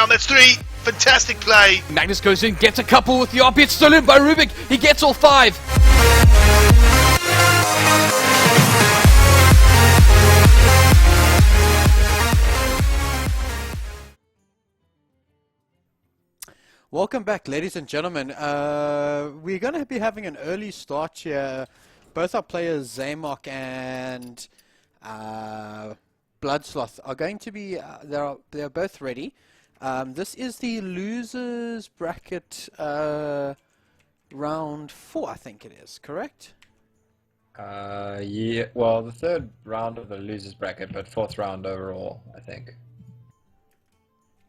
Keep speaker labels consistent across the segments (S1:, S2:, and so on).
S1: down. That's 3. Fantastic play.
S2: Magnus goes in, gets a couple with the RP. It's stolen by Rubik. He gets all 5.
S3: Welcome back, ladies and gentlemen. We're going to be having an early start here. Both our players, Zaymok and Bl00dsloth, are going to be. They're both ready. This is the losers bracket round 4, I think it is. Correct?
S4: Yeah. Well, the 3rd round of the losers bracket, but 4th round overall, I think.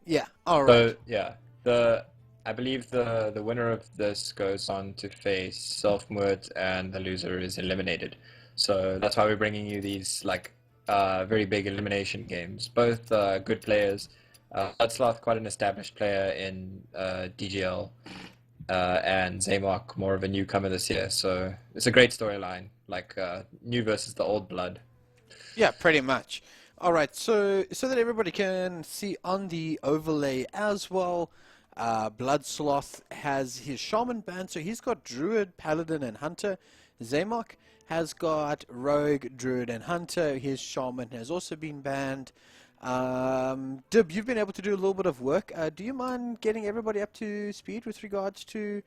S3: Yeah. All right.
S4: So yeah, I believe the winner of this goes on to face Self-Mud, and the loser is eliminated. So that's why we're bringing you these very big elimination games. Both good players. Bl00dsloth, quite an established player in DGL, and Zaymok, more of a newcomer this year. So it's a great storyline, new versus the old blood.
S3: Yeah, pretty much. All right, so that everybody can see on the overlay as well, Bl00dsloth has his Shaman banned, so he's got Druid, Paladin, and Hunter. Zaymok has got Rogue, Druid, and Hunter. His Shaman has also been banned. Dib, you've been able to do a little bit of work. Do you mind getting everybody up to speed with regards to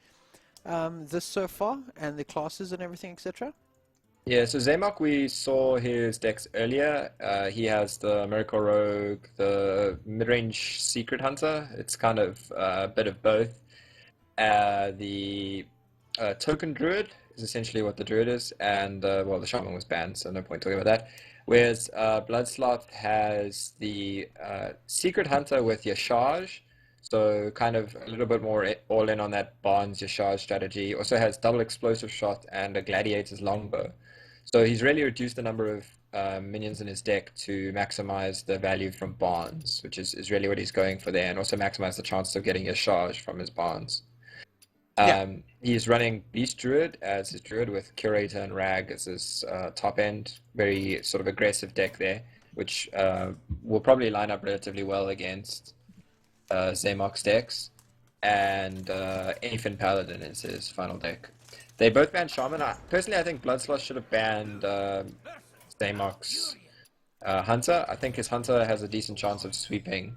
S3: this so far, and the classes and everything, etc.?
S4: Yeah, so Zaymok, we saw his decks earlier. He has the Miracle Rogue, the mid-range Secret Hunter. It's kind of a bit of both. The Token Druid is essentially what the Druid is, and well, the Shaman was banned, so no point talking about that. Whereas Bl00dsloth has the Secret Hunter with Yashaj, so kind of a little bit more all in on that Barnes Yashaj strategy. Also has double explosive shot and a Gladiator's Longbow. So he's really reduced the number of minions in his deck to maximize the value from Barnes, which is really what he's going for there, and also maximize the chance of getting a charge from his Barnes. He's running Beast Druid as his Druid with Curator and Rag as his top end. Very sort of aggressive deck there, which will probably line up relatively well against Zaymok's decks. And Anyfin Paladin is his final deck. They both banned Shaman. Personally, I think Bl00dsloth should have banned Zaymok's Hunter. I think his Hunter has a decent chance of sweeping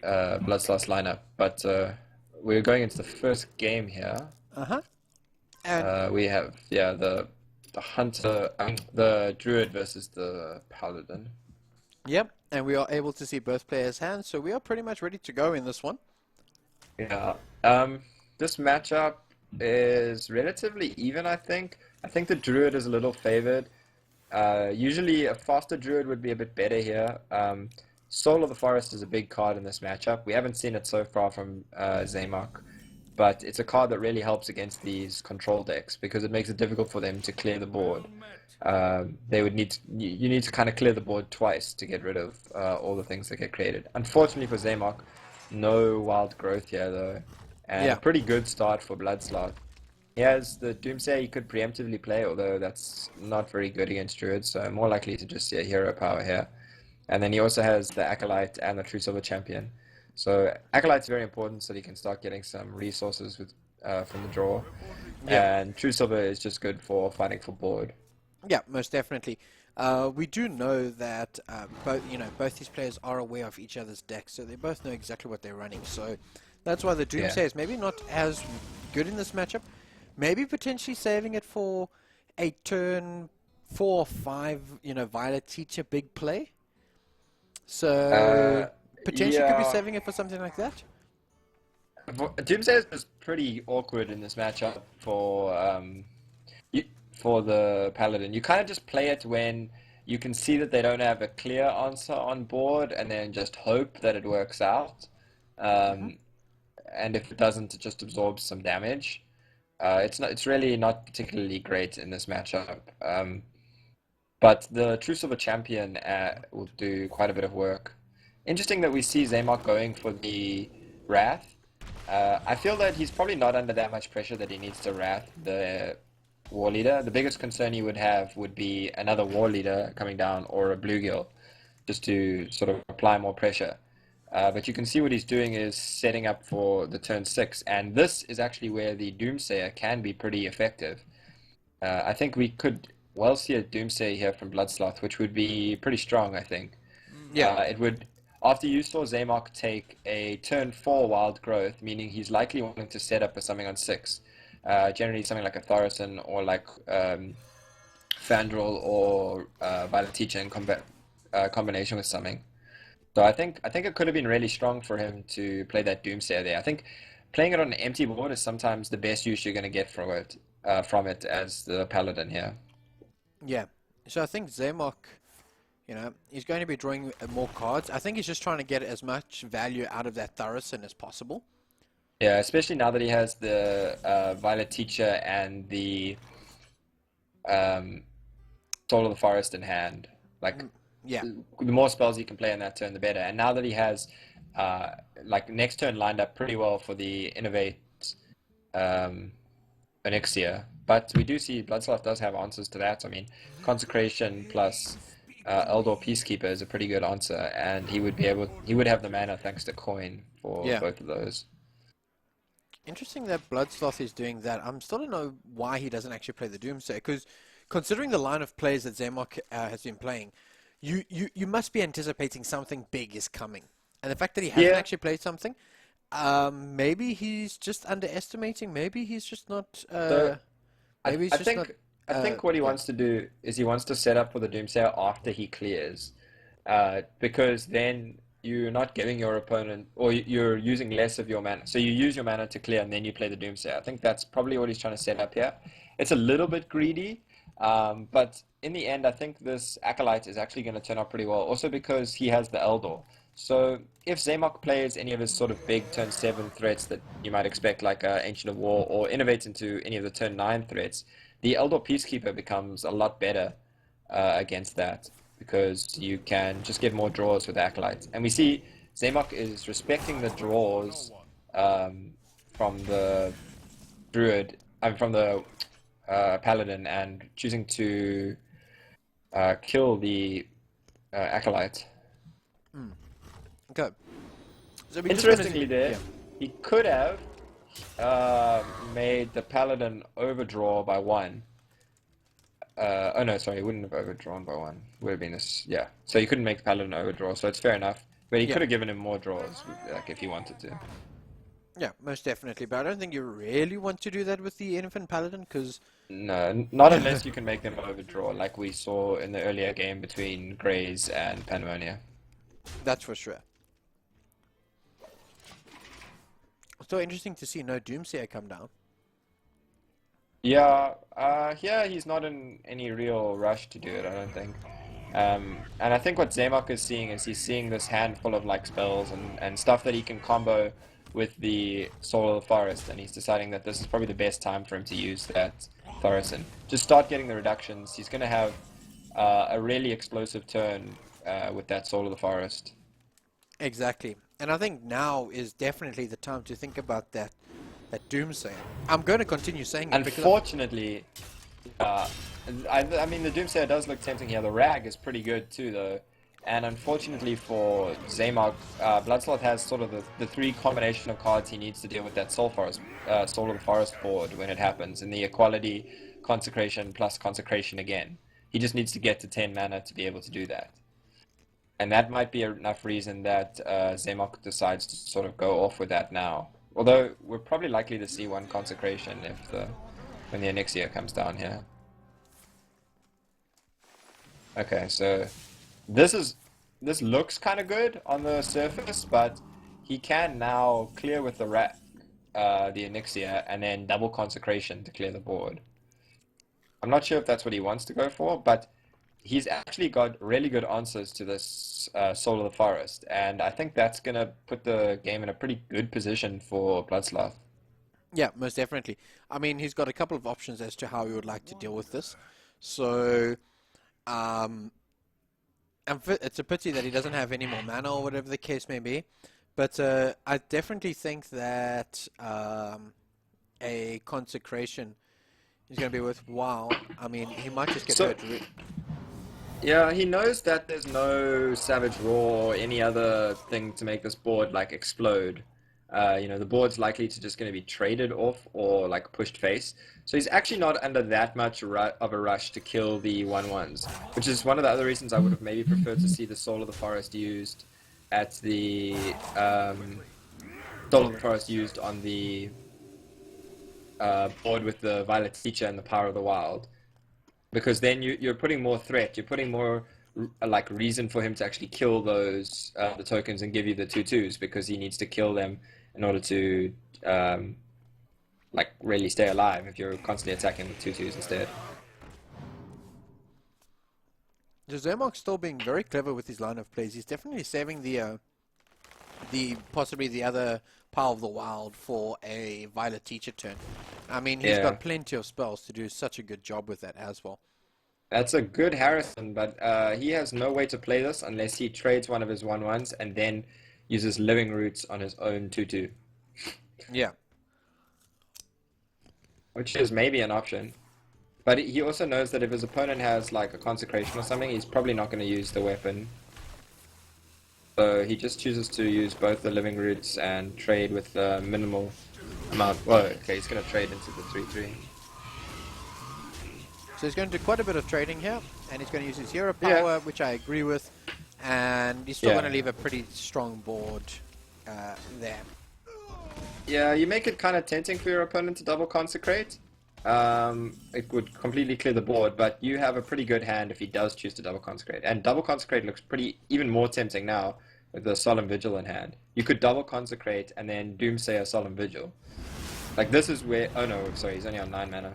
S4: Bl00dsloth's lineup. But we're going into the first game here. And we have the Hunter, the Druid versus the Paladin.
S3: Yep, and we are able to see both players' hands, so we are pretty much ready to go in this one.
S4: Yeah. This matchup is relatively even, I think. I think the Druid is a little favored. Usually a faster Druid would be a bit better here. Soul of the Forest is a big card in this matchup. We haven't seen it so far from Zaymok, but it's a card that really helps against these control decks because it makes it difficult for them to clear the board. You need to kind of clear the board twice to get rid of all the things that get created. Unfortunately for Zaymok, no wild growth here though. And a pretty good start for Bl00dsloth. He has the Doomsayer he could preemptively play, although that's not very good against Druids, so more likely to just see a hero power here. And then he also has the Acolyte and the True Silver Champion. So Acolyte's very important so that he can start getting some resources with from the draw. And True Silver is just good for fighting for board.
S3: Yeah, most definitely. We do know that both these players are aware of each other's decks, so they both know exactly what they're running. So that's why the Doomsayer is maybe not as good in this matchup. Maybe potentially saving it for a turn 4 or 5, Violet Teacher big play. So potentially could be saving it for something like that.
S4: Doomsayer is pretty awkward in this matchup for the Paladin. You kind of just play it when you can see that they don't have a clear answer on board, and then just hope that it works out. And if it doesn't, it just absorbs some damage. It's really not particularly great in this matchup. But the True Silver Champion will do quite a bit of work. Interesting that we see Zaymok going for the Wrath. I feel that he's probably not under that much pressure that he needs to Wrath the War Leader. The biggest concern he would have would be another War Leader coming down or a Bluegill, just to sort of apply more pressure. But you can see what he's doing is setting up for the turn 6, and this is actually where the Doomsayer can be pretty effective. I think we could well see a Doomsayer here from Bl00dsloth, which would be pretty strong, I think.
S3: Yeah.
S4: It would, after you saw Zaymok take a turn 4 wild growth, meaning he's likely wanting to set up for something on 6. Generally something like a Thorison or like Fandral or Violet Teacher in combination with something. So I think it could have been really strong for him to play that Doomsayer there. I think playing it on an empty board is sometimes the best use you're going to get from it as the Paladin here.
S3: Yeah. So I think Zaymok, he's going to be drawing more cards. I think he's just trying to get as much value out of that Thorison as possible.
S4: Yeah, especially now that he has the Violet Teacher and the Soul of the Forest in hand. Like,
S3: yeah,
S4: the more spells he can play on that turn, the better. And now that he has like next turn lined up pretty well for the Innovate Onyxia, but we do see Bl00dsloth does have answers to that. I mean, Consecration plus Eldor Peacekeeper is a pretty good answer, and he would have the mana thanks to Coin for both of those.
S3: Interesting that Bl00dsloth is doing that. I'm still don't know why he doesn't actually play the Doomsayer, because considering the line of plays that Zaymok has been playing, you must be anticipating something big is coming. And the fact that he hasn't actually played something, maybe he's just underestimating. Maybe he's just not.
S4: I think what he wants to do is he wants to set up for the Doomsayer after he clears, because then you're not giving your opponent, or you're using less of your mana. So you use your mana to clear, and then you play the Doomsayer. I think that's probably what he's trying to set up here. It's a little bit greedy, but in the end, I think this Acolyte is actually going to turn out pretty well. Also because he has the Eldor. So if Zaymok plays any of his sort of big turn 7 threats that you might expect, like Ancient of War, or innovates into any of the turn 9 threats, the Eldor Peacekeeper becomes a lot better against that, because you can just get more draws with Acolyte. And we see Zaymok is respecting the draws from the Druid, from the Paladin, and choosing to kill the Acolyte.
S3: Okay. So
S4: Interestingly he could have made the Paladin overdraw by 1. Oh no, sorry, he wouldn't have overdrawn by 1. Would have been this, yeah. So he couldn't make the Paladin overdraw, so it's fair enough. But he could have given him more draws, like if he wanted to.
S3: Yeah, most definitely. But I don't think you really want to do that with the Infant Paladin, because...
S4: No, not unless you can make them overdraw, like we saw in the earlier game between Greys and Pandemonia.
S3: That's for sure. So interesting to see no Doomsayer come down.
S4: Yeah, here he's not in any real rush to do it, I don't think. And I think what Zaymok is seeing is he's seeing this handful of like spells and stuff that he can combo with the Soul of the Forest, and he's deciding that this is probably the best time for him to use that Thorison. Just start getting the reductions. He's going to have a really explosive turn with that Soul of the Forest.
S3: Exactly. And I think now is definitely the time to think about that Doomsayer. I'm going to continue saying it.
S4: Unfortunately, I mean, the Doomsayer does look tempting here. The Rag is pretty good too, though. And unfortunately for Zaymok, Bl00dsloth has sort of the 3 combination of cards he needs to deal with that Soul of the Forest board when it happens, in the Equality, Consecration, plus Consecration again. He just needs to get to 10 mana to be able to do that. And that might be enough reason that Zaymok decides to sort of go off with that now. Although we're probably likely to see 1 Consecration when the Onyxia comes down here. Okay, so this looks kind of good on the surface, but he can now clear with the Onyxia and then double Consecration to clear the board. I'm not sure if that's what he wants to go for, but he's actually got really good answers to this Soul of the Forest, and I think that's going to put the game in a pretty good position for Bl00dsloth.
S3: Yeah, most definitely. I mean, he's got a couple of options as to how he would like to deal with this. So, it's a pity that he doesn't have any more mana or whatever the case may be. But I definitely think that a Consecration is going to be worthwhile. I mean, he might just get hurt.
S4: Yeah, he knows that there's no Savage Roar or any other thing to make this board like explode. You know, the board's likely to just going to be traded off or like pushed face. So he's actually not under that much of a rush to kill the 1/1s, which is one of the other reasons I would have maybe preferred to see the Soul of the Forest used at the Soul of the Forest used on the board with the Violet Teacher and the Power of the Wild. Because then you're putting more threat, you're putting more like reason for him to actually kill those the tokens and give you the 2/2s because he needs to kill them in order to like really stay alive if you're constantly attacking with 2/2s instead.
S3: Zaymok's still being very clever with his line of plays. He's definitely saving the possibly the other Power of the Wild for a Violet Teacher turn. I mean, he's got plenty of spells to do such a good job with that as well.
S4: That's a good Harrison, but he has no way to play this unless he trades one of his 1/1s and then uses Living Roots on his own 2/2.
S3: Yeah.
S4: Which is maybe an option. But he also knows that if his opponent has like a Consecration or something, he's probably not going to use the weapon. So he just chooses to use both the Living Roots and trade with minimal amount. Well, okay, he's going to trade into the 3/3.
S3: So he's going to do quite a bit of trading here, and he's going to use his hero power, which I agree with, and he's still going to leave a pretty strong board there.
S4: Yeah, you make it kind of tempting for your opponent to double consecrate. It would completely clear the board, but you have a pretty good hand if he does choose to double consecrate. And double consecrate looks even more tempting now with the Solemn Vigil in hand. You could double consecrate and then Doomsayer Solemn Vigil. Like this is where, oh no, sorry, he's only on 9 mana.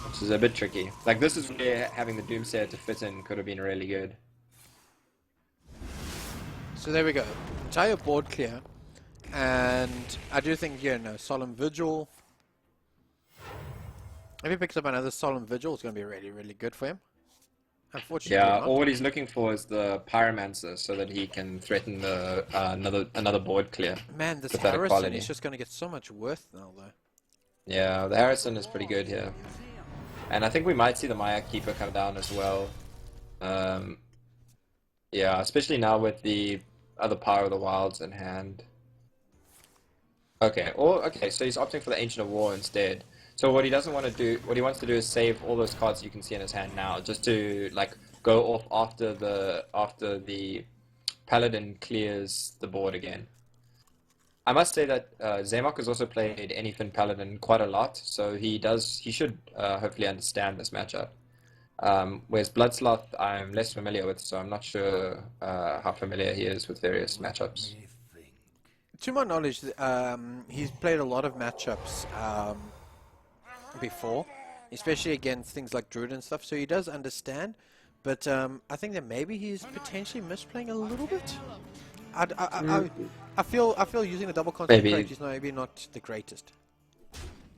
S4: Which is a bit tricky. Like this is where having the Doomsayer to fit in could have been really good.
S3: So there we go. Entire board clear. And I do think, yeah, no, Solemn Vigil. If he picks up another Solemn Vigil, it's going to be really, really good for him. Unfortunately,
S4: yeah, all what he's looking for is the Pyromancer so that he can threaten the another board clear.
S3: Man, this Harrison is just going to get so much worth now, though.
S4: Yeah, the Harrison is pretty good here. And I think we might see the Maya Keeper come down as well. Yeah, especially now with the other Power of the Wilds in hand. Okay, so he's opting for the Ancient of War instead. So what he doesn't want to do, what he wants to do is save all those cards you can see in his hand now, just to like go off after the Paladin clears the board again. I must say that Zaymok has also played Anyfin Paladin quite a lot, so he should hopefully understand this matchup. Whereas Bl00dsloth I'm less familiar with, so I'm not sure how familiar he is with various matchups.
S3: To my knowledge, he's played a lot of matchups before, especially against things like Druid and stuff, so he does understand, but I think that maybe he's potentially misplaying a little bit. I feel using the double concentrate is maybe not the greatest.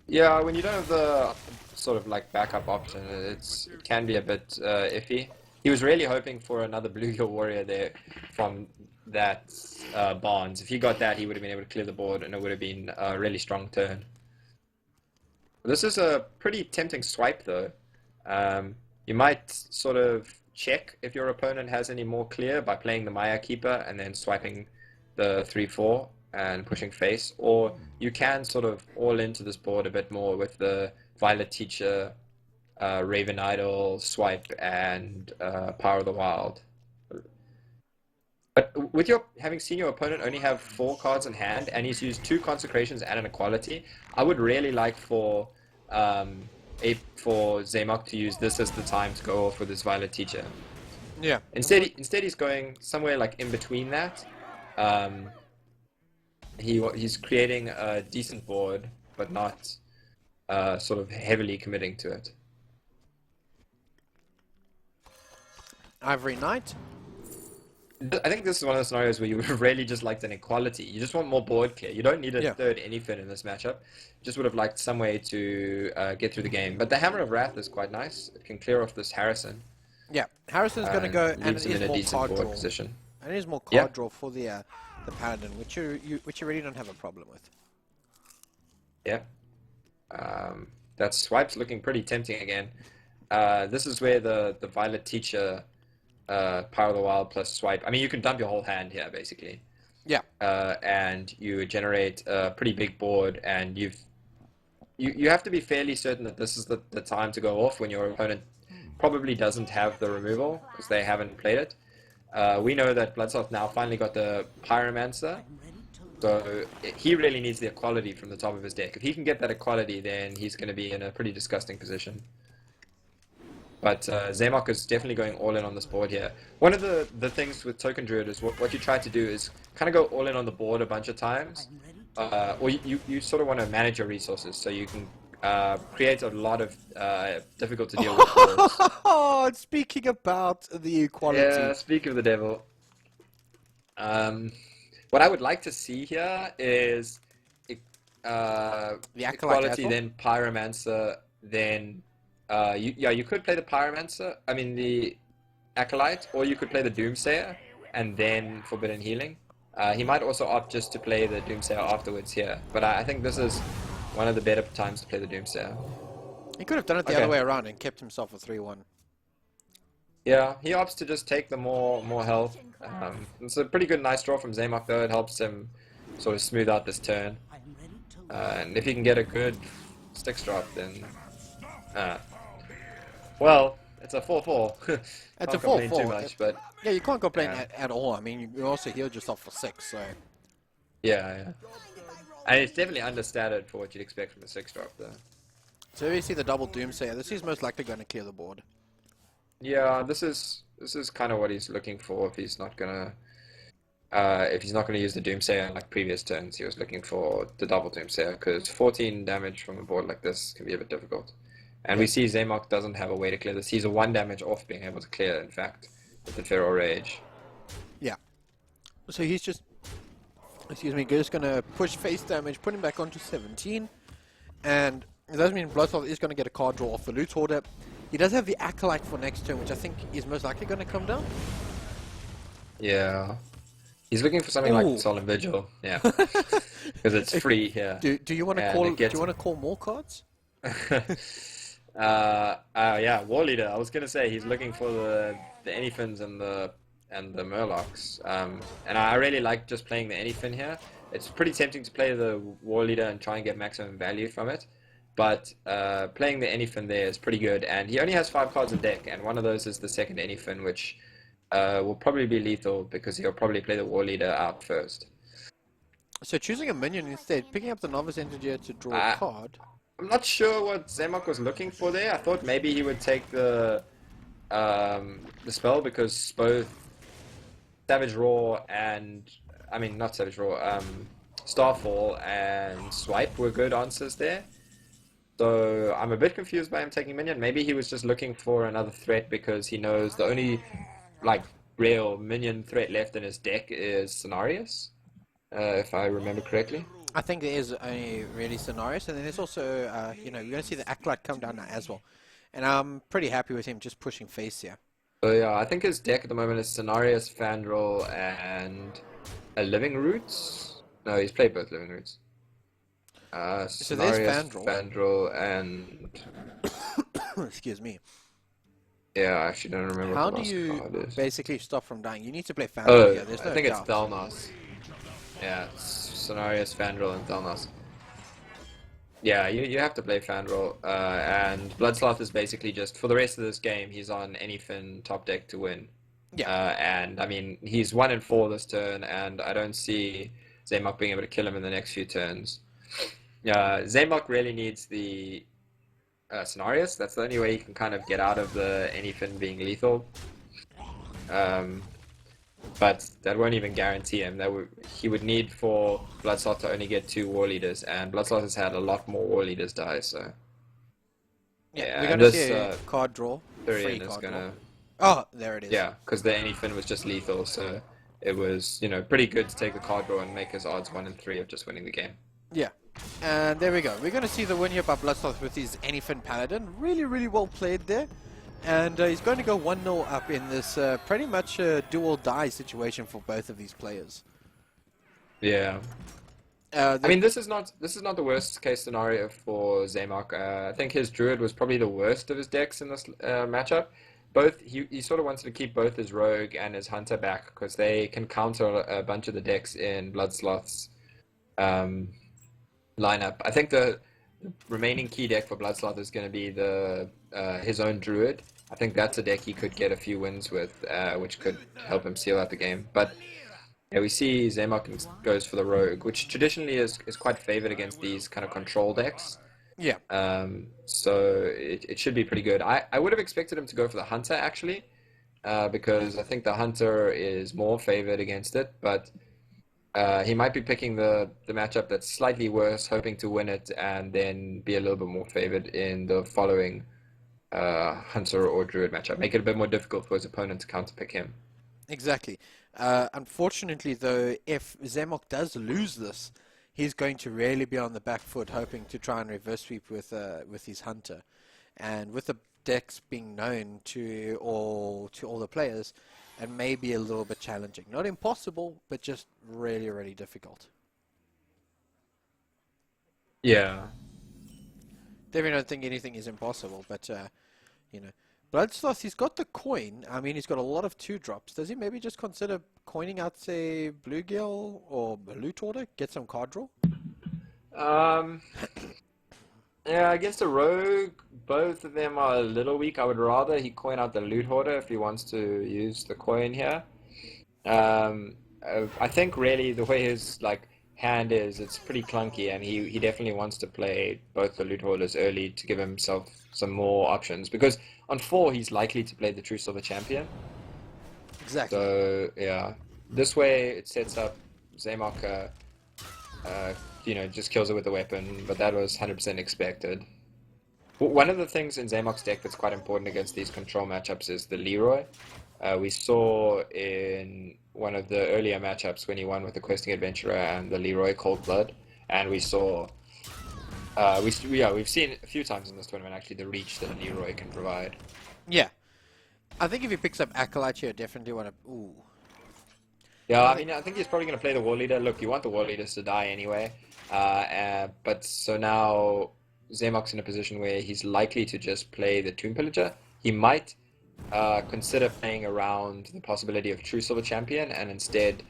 S4: Yeah, when you don't have the sort of like backup option, it can be a bit iffy. He was really hoping for another Blue Hill Warrior there from that Barnes. If he got that, he would have been able to clear the board, and it would have been a really strong turn. This is a pretty tempting swipe, though. You might sort of check if your opponent has any more clear by playing the Maya Keeper and then swiping the 3/4 and pushing face, or you can sort of all into this board a bit more with the Violet Teacher, Raven Idol, swipe, and Power of the Wild. But with having seen your opponent only have 4 cards in hand, and he's used 2 Consecrations and an Equality, I would really like for Zaymok to use this as the time to go off with his Violet Teacher.
S3: Yeah.
S4: Instead he's going somewhere like in between that. He's creating a decent board, but not sort of heavily committing to it.
S3: Ivory Knight.
S4: I think this is one of the scenarios where you would have really just liked an equality. You just want more board clear. You don't need a third Anyfin in this matchup. Just would have liked some way to get through the game. But the Hammer of Wrath is quite nice. It can clear off this Harrison.
S3: Yeah, Harrison's going to go, and it is more card draw.
S4: Position.
S3: And it is more card draw for the Paladin, which you really don't have a problem with.
S4: Yeah. That swipe's looking pretty tempting again. this is where the Violet Teacher, Power of the Wild plus swipe. I mean, you can dump your whole hand here, basically.
S3: Yeah.
S4: And you generate a pretty big board, and you have to be fairly certain that this is the time to go off when your opponent probably doesn't have the removal, because they haven't played it. We know that Bl00dsloth now finally got the Pyromancer, so he really needs the equality from the top of his deck. If he can get that equality, then he's going to be in a pretty disgusting position. But Zaymok is definitely going all in on this board here. One of the things with Token Druid is what you try to do is kind of go all in on the board a bunch of times. Or you sort of want to manage your resources so you can create a lot of difficult to deal with boards.
S3: Oh, speaking about the equality.
S4: Yeah, speak of the devil. What I would like to see here is
S3: The Acolyte
S4: equality,
S3: well?
S4: then Pyromancer, then you could play the Pyromancer, I mean the Acolyte, or you could play the Doomsayer and then Forbidden Healing. He might also opt just to play the Doomsayer afterwards here, but I think this is one of the better times to play the Doomsayer.
S3: He could have done it the other way around and kept himself a 3-1.
S4: Yeah, he opts to just take the more health. It's a pretty good nice draw from Zaymok though. It helps him sort of smooth out this turn. And if he can get a good Sticks drop, then well, it's a 4-4.
S3: It's a
S4: Can't complain
S3: 4-4.
S4: too much, but
S3: Yeah, you can't complain
S4: Yeah.
S3: at all. I mean, you also healed yourself for 6, so...
S4: yeah. And it's definitely understated for what you'd expect from a 6-drop though.
S3: So we see the double Doomsayer. This is most likely going to clear the board.
S4: Yeah, this is kind of what he's looking for if he's not gonna use the Doomsayer like previous turns. He was looking for the double Doomsayer because 14 damage from a board like this can be a bit difficult. And we see Zaymok doesn't have a way to clear this. He's a 1 damage off being able to clear, in fact, with the Feral Rage.
S3: Yeah. So he's just... Excuse me, just going to push face damage, put him back onto 17. And it does mean Bl00dsloth is going to get a card draw off the Loot Hoarder. He does have the Acolyte for next turn, which I think is most likely going to come down.
S4: Yeah. He's looking for something like Solemn Vigil. Yeah. Because it's free here.
S3: Do you want to call? Do you want to call more cards?
S4: Yeah, War Leader. I was gonna say he's looking for the Anyfins and the Murlocs. And I really like just playing the Anyfin here. It's pretty tempting to play the War Leader and try and get maximum value from it. But playing the Anyfin there is pretty good, and he only has 5 cards in deck, and one of those is the second Anyfin, which will probably be lethal because he'll probably play the War Leader out first.
S3: So choosing a minion instead, picking up the Novice Integer to draw a card.
S4: I'm not sure what Zaymok was looking for there. I thought maybe he would take the spell because both Savage Roar and not Savage Roar, Starfall and Swipe were good answers there. So I'm a bit confused by him taking minion. Maybe he was just looking for another threat because he knows the only real minion threat left in his deck is Cenarius, if I remember correctly.
S3: I think there is only really Cenarius, and then there's also you're going to see the Acolyte come down now as well. And I'm pretty happy with him just pushing face here.
S4: So yeah, I think his deck at the moment is Cenarius, Fandral, and a Living Roots. No, he's played both Living Roots.
S3: So there's
S4: Fandral, and
S3: excuse me.
S4: Yeah, I actually don't remember.
S3: How
S4: what the
S3: do
S4: last
S3: you
S4: card is.
S3: basically stop from dying? You need to play Fandral.
S4: Oh,
S3: Yeah, there's no
S4: I think
S3: doubt.
S4: it's Thalnos. Yeah, Cenarius, Fandral, and Thalnos. Yeah, you have to play Fandral, and Bl00dsloth is basically just, for the rest of this game, he's on Anyfin top deck to win.
S3: Yeah.
S4: And, I mean, he's 1-4 this turn, and I don't see Zaymok being able to kill him in the next few turns. Zaymok really needs the Cenarius. That's the only way he can kind of get out of the Anyfin being lethal. But that won't even guarantee him. He would need for Bl00dsloth to only get 2 War Leaders, and Bl00dsloth has had a lot more War Leaders die, so...
S3: Yeah, we're going to see a card draw. Free
S4: is
S3: card
S4: gonna...
S3: draw. Oh, there it is.
S4: Yeah, because the Anyfin was just lethal, so it was, pretty good to take the card draw and make his odds 1-3 of just winning the game.
S3: Yeah. And there we go. We're going to see the win here by Bl00dsloth with his Anyfin Paladin. Really, really well played there. And he's going to go 1-0 up in this pretty much do-or-die situation for both of these players.
S4: Yeah. I mean, this is not the worst case scenario for Zaymok. I think his Druid was probably the worst of his decks in this matchup. Both he sort of wanted to keep both his Rogue and his Hunter back because they can counter a bunch of the decks in Bl00dsloth's um, lineup. I think the remaining key deck for Bl00dsloth is going to be the his own Druid. I think that's a deck he could get a few wins with, which could help him seal out the game. But yeah, we see Zaymok goes for the Rogue, which traditionally is quite favored against these kind of control decks.
S3: Yeah.
S4: So it should be pretty good. I would have expected him to go for the Hunter, actually, because I think the Hunter is more favored against it, but he might be picking the matchup that's slightly worse, hoping to win it, and then be a little bit more favored in the following Hunter or Druid matchup. Make it a bit more difficult for his opponent to counterpick him.
S3: Exactly. Unfortunately, though, if Zaymok does lose this, he's going to really be on the back foot, hoping to try and reverse sweep with his Hunter, and with the decks being known to all the players, it may be a little bit challenging. Not impossible, but just really, really difficult.
S4: Yeah.
S3: Definitely don't think anything is impossible, but you know. Bl00dsloth, he's got the coin. I mean, he's got a lot of 2-drops. Does he maybe just consider coining out, say, Bluegill or Loot Order? Get some card draw?
S4: Yeah, against a Rogue, both of them are a little weak. I would rather he coin out the Loot Hoarder if he wants to use the coin here. I think really the way his hand is, it's pretty clunky, and he definitely wants to play both the Loot Hoarders early to give himself some more options, because on 4 he's likely to play the True Silver Champion.
S3: Exactly.
S4: So yeah, this way it sets up Zaymok, just kills it with the weapon, but that was 100% expected. One of the things in Zaymok's deck that's quite important against these control matchups is the Leroy. We saw in one of the earlier matchups when he won with the Questing Adventurer and the Leroy Cold Blood, and we saw we've seen a few times in this tournament actually the reach that Leroy can provide.
S3: Yeah. I think if he picks up Acolyte here, definitely want to... Ooh.
S4: Yeah, I mean, I think he's probably going to play the War Leader. Look, you want the War Leaders to die anyway. But so now Zaymok's in a position where he's likely to just play the Tomb Pillager. He might consider playing around the possibility of True Silver Champion and instead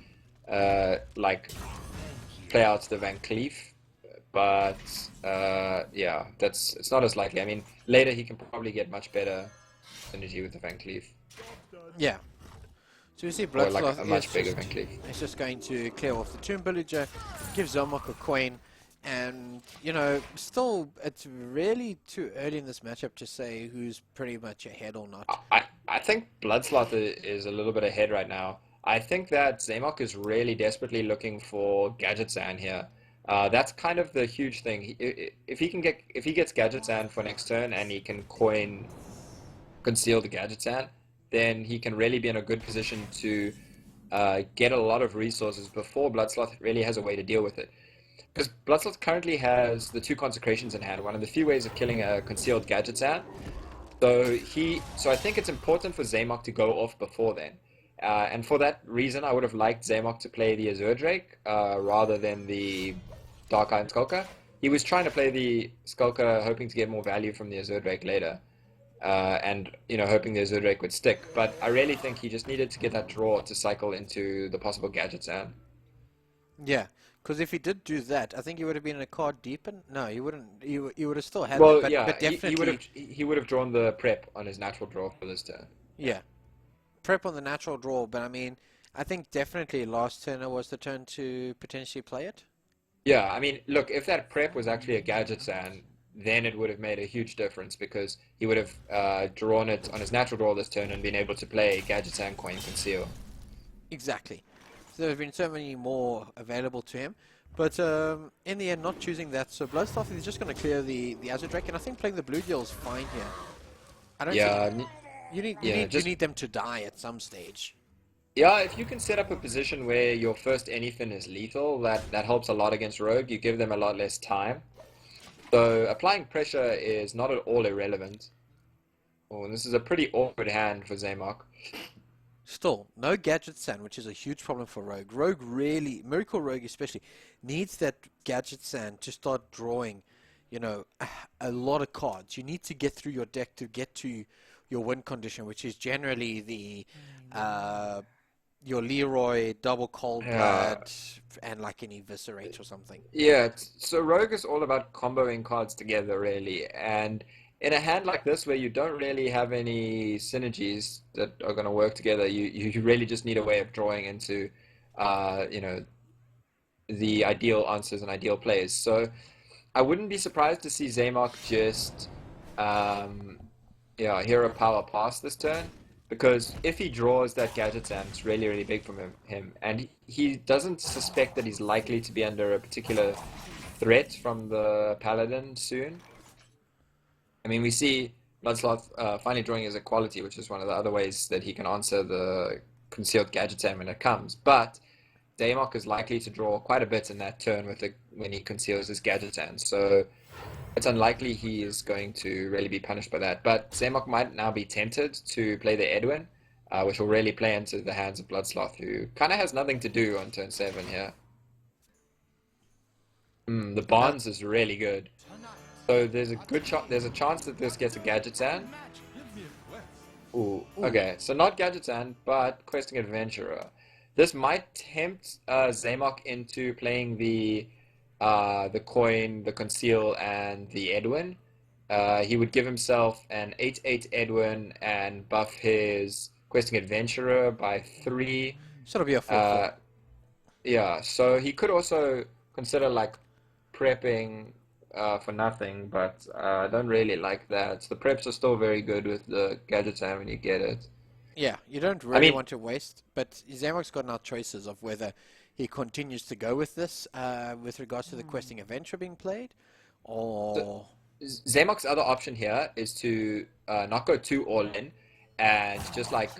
S4: play out the Van Cleef. But yeah, it's not as likely. I mean, later he can probably get much better synergy with the Van Cleef.
S3: Yeah. So you see
S4: Or
S3: Bl00dsloth
S4: a much bigger Van Cleef.
S3: He's just going to clear off the Tomb Pillager, give Zaymok a coin, and, still, it's really too early in this matchup to say who's pretty much ahead or not.
S4: I think Bl00dsloth is a little bit ahead right now. I think that Zaymok is really desperately looking for Gadget Zan here. That's kind of the huge thing. If he gets Gadget Zan for next turn and he can conceal the Gadget Zan, then he can really be in a good position to get a lot of resources before Bl00dsloth really has a way to deal with it. Because Bl00dsloth currently has the 2 Consecrations in hand, one of the few ways of killing a concealed Gadget Zan. So I think it's important for Zaymok to go off before then. And for that reason, I would have liked Zaymok to play the Azure Drake rather than the Dark Iron Skulker. He was trying to play the Skulker, hoping to get more value from the Azure Drake later. And hoping the Azure Drake would stick, but I really think he just needed to get that draw to cycle into the possible Gadget Zan.
S3: Yeah, because if he did do that, I think he would have been in a card deep, and no, he wouldn't. He would have still had.
S4: Well,
S3: that, but definitely
S4: he would have drawn the prep on his natural draw for this turn.
S3: Yeah, prep on the natural draw, but I mean, I think definitely last turn was the turn to potentially play it.
S4: Yeah, I mean, look, if that prep was actually a Gadget Zan, then it would have made a huge difference because he would have drawn it on his natural draw this turn and been able to play Gadget Zan Coin Conceal.
S3: Exactly. So there have been so many more available to him. But in the end, not choosing that, so Bl00dsloth is just going to clear the Azure Drake, and I think playing the Bluegill is fine here. I don't think you need them to die at some stage.
S4: Yeah, if you can set up a position where your first anything is lethal, that helps a lot against Rogue. You give them a lot less time. So applying pressure is not at all irrelevant. Oh, and this is a pretty awkward hand for Zaymok.
S3: Still, no gadget sand, which is a huge problem for Rogue. Rogue really, Miracle Rogue especially, needs that gadget sand to start drawing, you know, a lot of cards. You need to get through your deck to get to your win condition, which is generally the your Leroy, double cold blood, and like an eviscerate or something.
S4: Yeah, so Rogue is all about comboing cards together, really. And in a hand like this, where you don't really have any synergies that are going to work together, you really just need a way of drawing into, you know, the ideal answers and ideal plays. So I wouldn't be surprised to see Zaymok just, yeah, hero power pass this turn. Because if he draws that gadget sand, it's really, really big from him. And he doesn't suspect that he's likely to be under a particular threat from the Paladin soon. I mean, we see Bl00dsloth finally drawing his equality, which is one of the other ways that he can answer the concealed gadget sand when it comes. But Zaymok is likely to draw quite a bit in that turn when he conceals his gadget sand. So it's unlikely he is going to really be punished by that. But Zaymok might now be tempted to play the Edwin, which will really play into the hands of Bl00dsloth, who kind of has nothing to do on turn 7 here. The Barnes is really good. So there's a chance that this gets a gadget sand. Ooh, okay. So not gadget sand, but questing adventurer. This might tempt Zaymok into playing the coin, the conceal, and the Edwin. He would give himself an 8/8 Edwin and buff his questing adventurer by 3.
S3: So it'll be a 4/4.
S4: Yeah, so he could also consider like prepping for nothing, but I don't really like that. The preps are still very good with the gadget sand when you get it.
S3: Yeah, you don't really want to waste, but Zaymok's got now choices of whether he continues to go with this with regards to the questing adventure being played, or...
S4: Zaymok's other option here is to not go too all in and just like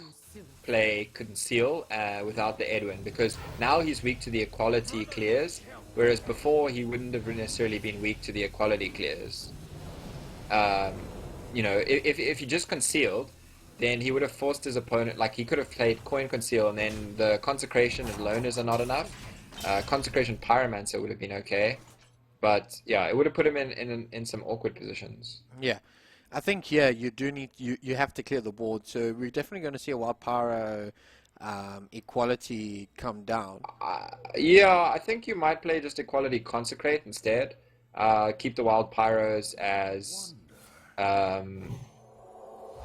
S4: play conceal without the Edwin, because now he's weak to the equality clears, whereas before he wouldn't have necessarily been weak to the equality clears. You know, if he just concealed, then he would have forced his opponent, like he could have played coin conceal, and then the consecration and loners are not enough. Consecration pyromancer would have been okay, but yeah, it would have put him in some awkward positions.
S3: Yeah, I think here you do need you have to clear the board, so we're definitely going to see a wild pyro equality come down.
S4: Yeah, I think you might play just equality consecrate instead. Keep the wild pyros as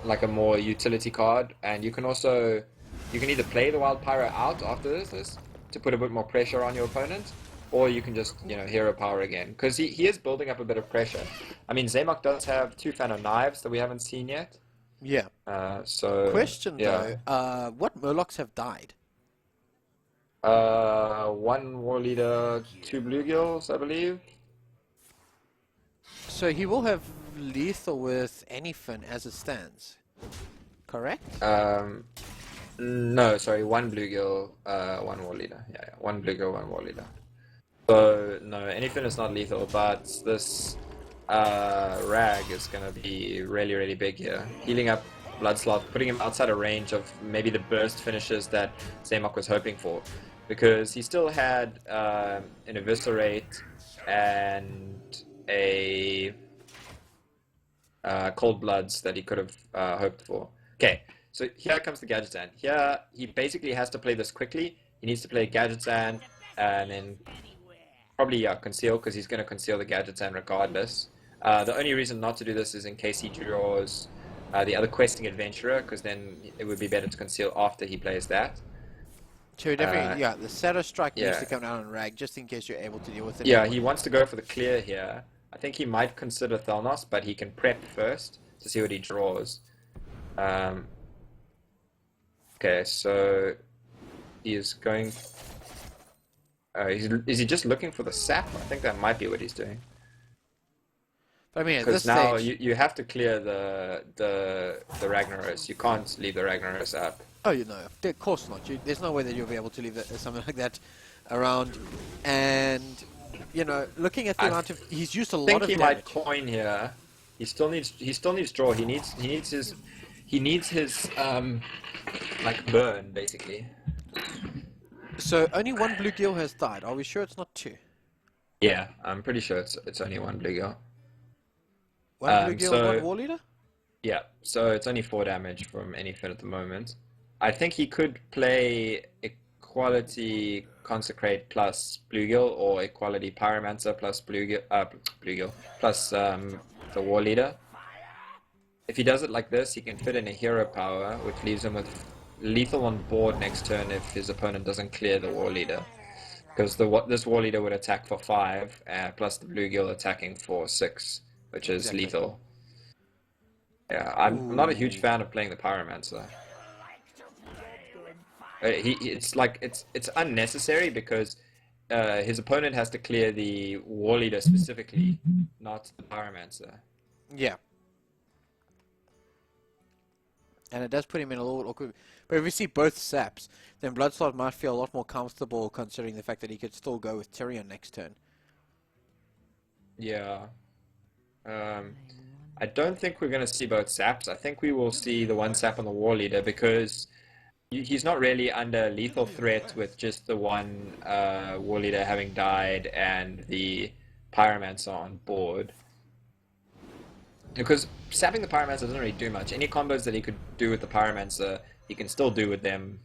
S4: like a more utility card, and you can either play the wild pyro out after this to put a bit more pressure on your opponent, or you can just, you know, hero power again, because he is building up a bit of pressure. I mean, Zaymok does have 2 Fan of Knives that we haven't seen yet.
S3: Yeah.
S4: So
S3: question
S4: yeah.
S3: though, what Murlocs have died?
S4: 1 War Leader, 2 Bluegills, I believe.
S3: So he will have lethal with anything as it stands, correct?
S4: No, sorry, 1 Bluegill, 1 War Leader. Yeah, 1 Bluegill, 1 War Leader. So, no, anything is not lethal, but this Rag is going to be really, really big here. Healing up Bl00dsloth, putting him outside of range of maybe the burst finishes that Zaymok was hoping for. Because he still had an Eviscerate and a Cold Bloods that he could have hoped for. Okay, so here comes the Gadget Sand. Here, he basically has to play this quickly. He needs to play Gadget Sand and then probably Conceal, because he's going to conceal the Gadget Sand regardless. The only reason not to do this is in case he draws the other Questing Adventurer, because then it would be better to conceal after he plays that.
S3: So definitely, yeah, the Shadow Strike needs
S4: Yeah.
S3: to come down on Rag, just in case you're able to deal with it.
S4: Yeah, he wants to go for the clear here. I think he might consider Thalnos, but he can prep first to see what he draws. Okay, so he is going... is he just looking for the sap? I think that might be what he's doing.
S3: But I mean, at this
S4: Because now
S3: stage...
S4: you have to clear the Ragnaros. You can't leave the Ragnaros up.
S3: Oh, you know, of course not. There's no way that you'll be able to leave something like that around. And, you know, looking at the amount of... He's used a lot of damage.
S4: I think he might coin here. He still needs draw. He he needs his like burn basically.
S3: So only one bluegill has died. Are we sure it's not two?
S4: Yeah, I'm pretty sure it's only one bluegill.
S3: One bluegill and one
S4: So
S3: war leader?
S4: yeah, so it's only 4 damage from anything at the moment. I think he could play Equality Consecrate plus Bluegill or Equality Pyromancer plus Bluegill plus the War Leader. If he does it like this, he can fit in a Hero Power, which leaves him with lethal on board next turn if his opponent doesn't clear the War Leader. Because this War Leader would attack for 5, plus the Bluegill attacking for 6, which is lethal. Yeah, I'm not a huge fan of playing the Pyromancer. It's unnecessary because his opponent has to clear the War Leader specifically, not the Pyromancer.
S3: Yeah. And it does put him in a little awkward. But if we see both saps, then Bl00dsloth might feel a lot more comfortable considering the fact that he could still go with Tyrion next turn.
S4: Yeah. I don't think we're going to see both saps. I think we will see the one sap on the War Leader because he's not really under lethal threat with just the one War Leader having died and the Pyromancer on board. Because sapping the Pyromancer doesn't really do much. Any combos that he could do with the Pyromancer, he can still do with them,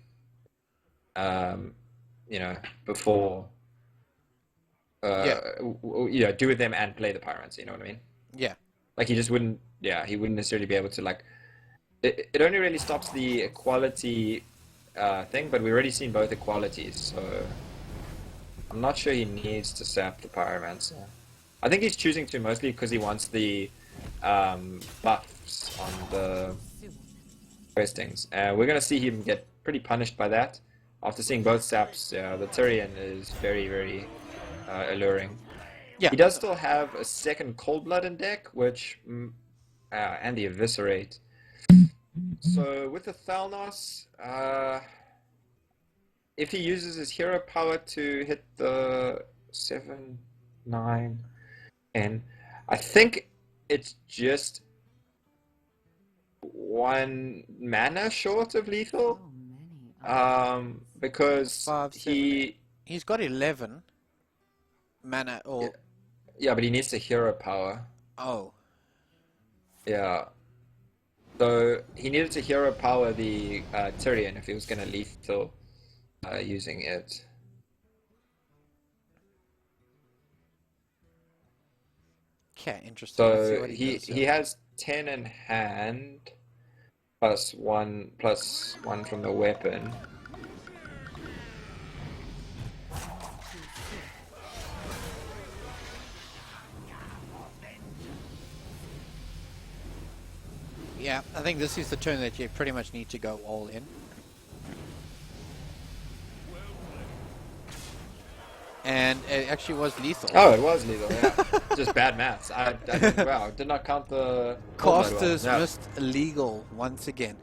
S4: you know, before, do with them and play the Pyromancer, you know what I mean?
S3: Yeah.
S4: Like, he just wouldn't, he wouldn't necessarily be able to, like, it only really stops the equality thing, but we've already seen both equalities, so I'm not sure he needs to sap the Pyromancer. I think he's choosing to mostly because he wants the buffs on the questings. We're going to see him get pretty punished by that. After seeing both saps, the Tyrion is very, very alluring.
S3: Yeah.
S4: He does still have a second Cold Blood in deck, which and the Eviscerate. So with the Thalnos, if he uses his hero power to hit the 7, 9, and I think it's just 1 mana short of lethal. Because
S3: 5, 7, he's got 11 mana or
S4: yeah, but he needs the hero power.
S3: Oh.
S4: Yeah. So he needed to hero power the Tyrion if he was going to lethal using it.
S3: Okay, interesting.
S4: So he has 10 in hand plus 1 from the weapon.
S3: Yeah, I think this is the turn that you pretty much need to go all in. And it actually was lethal.
S4: Oh, it was lethal, yeah. Just bad maths. I did not count the...
S3: Casters missed legal once again.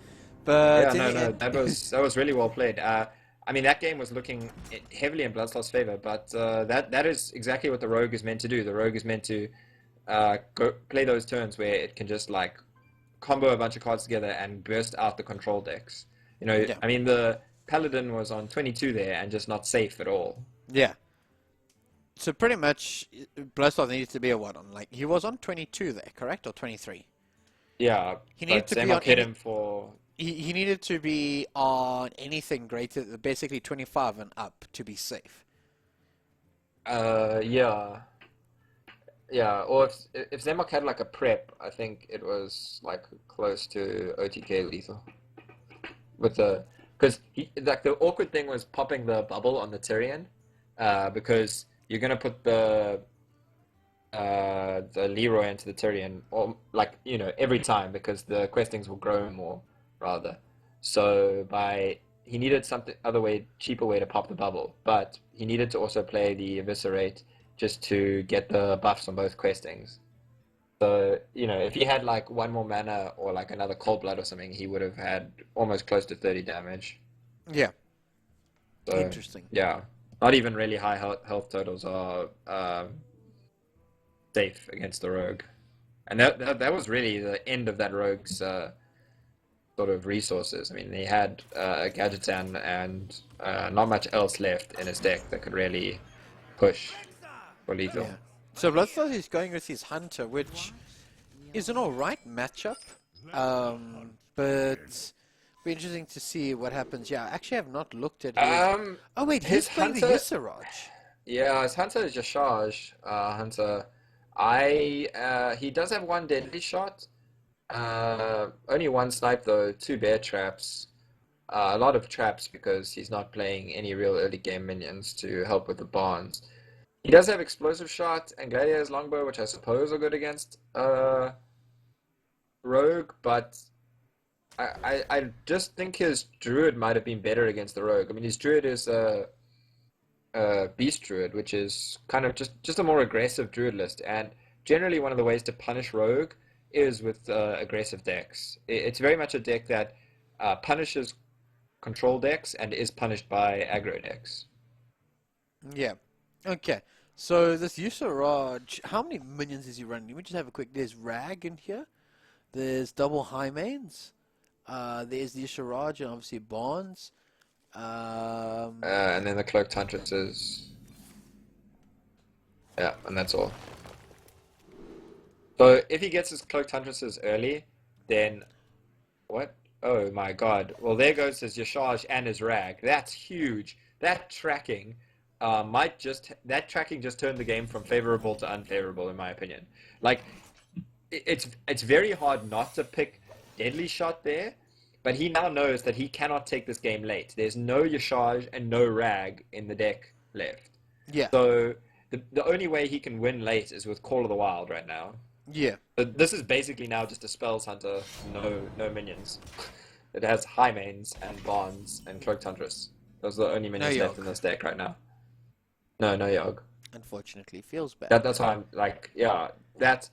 S3: But
S4: yeah, that was really well played. I mean, that game was looking heavily in Bl00dsloth's favor, but that is exactly what the Rogue is meant to do. The Rogue is meant to go play those turns where it can just, like, combo a bunch of cards together and burst out the control decks. You know, I mean, the Paladin was on 22 there and just not safe at all.
S3: Yeah. So pretty much, Bl00dsloth needed to be a what on? Like, he was on 22 there, correct? Or 23?
S4: Yeah,
S3: he needed to be on
S4: hit him for...
S3: He needed to be on anything greater, basically 25 and up to be safe.
S4: Yeah. Yeah, or if Zaymok had like a prep, I think it was like close to OTK lethal. With because like the awkward thing was popping the bubble on the Tyrion, because you're gonna put the Leroy into the Tyrion, or like every time because the questings will grow more rather. So he needed cheaper way to pop the bubble, but he needed to also play the Eviscerate just to get the buffs on both questings. So, if he had like 1 more mana or like another Cold Blood or something, he would have had almost close to 30 damage.
S3: Yeah.
S4: So,
S3: interesting.
S4: Yeah. Not even really high health totals are safe against the Rogue. And that was really the end of that Rogue's sort of resources. I mean, he had Gadgetan and not much else left in his deck that could really push for lethal.
S3: Yeah. So Bl00dsloth is going with his Hunter, which is an alright matchup. But be interesting to see what happens. Yeah, I actually have not looked at his... oh wait, he's
S4: his
S3: playing the
S4: Hunter-
S3: Yusaraj.
S4: Yeah, his Hunter is Yashaj Hunter. He does have one deadly shot. Only one snipe though, 2 bear traps. A lot of traps because he's not playing any real early game minions to help with the bonds. He does have explosive shot and Gladiator's longbow, which I suppose are good against rogue, but I just think his druid might have been better against the rogue. I mean, his druid is beast druid, which is kind of just a more aggressive druid list, and generally one of the ways to punish rogue is with aggressive decks. It's very much a deck that punishes control decks and is punished by aggro decks.
S3: Yeah. Okay. So this Yusaraj, how many minions is he running? Let me just have a quick... There's Rag in here. There's double high mains. There's the Yusaraj and obviously Bonds.
S4: And then the Cloaked Huntresses. Yeah, and that's all. So if he gets his Cloaked Huntresses early, then... What? Oh my god. Well, there goes his Yashaj and his Rag. That's huge. That tracking that tracking just turned the game from favorable to unfavorable, in my opinion. Like, it's very hard not to pick Deadly Shot there, but he now knows that he cannot take this game late. There's no Yashaj and no Rag in the deck left.
S3: Yeah.
S4: So the only way he can win late is with Call of the Wild right now.
S3: Yeah.
S4: But this is basically now just a Spells Hunter, no minions. It has high mains and Bonds and Cloaked Huntress. Those are the only minions left in this deck right now. No Yogg.
S3: Unfortunately, feels bad.
S4: That's why I'm like, yeah, that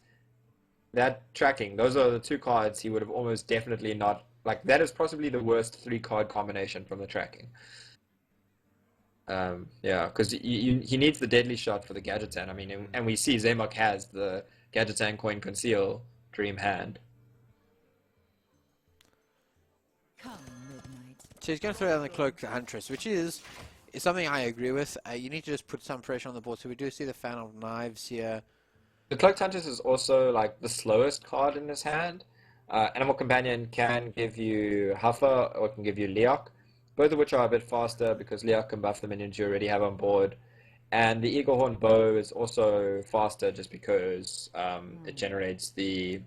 S4: tracking, those are the 2 cards he would have almost definitely not, like, that is possibly the worst 3-card combination from the tracking. Yeah, because he needs the Deadly Shot for the Gadgetan. I mean, and we see Zaymok has the Gadgetan Coin Conceal Dream Hand.
S3: So he's going to throw down the Cloaked Huntress, which is something I agree with. You need to just put some pressure on the board. So we do see the Fan of Knives here.
S4: The Cloaked Huntress is also like the slowest card in his hand. Animal Companion can give you Huffer or it can give you Leok, both of which are a bit faster because Leok can buff the minions you already have on board. And the Eaglehorn Bow is also faster just because it generates the...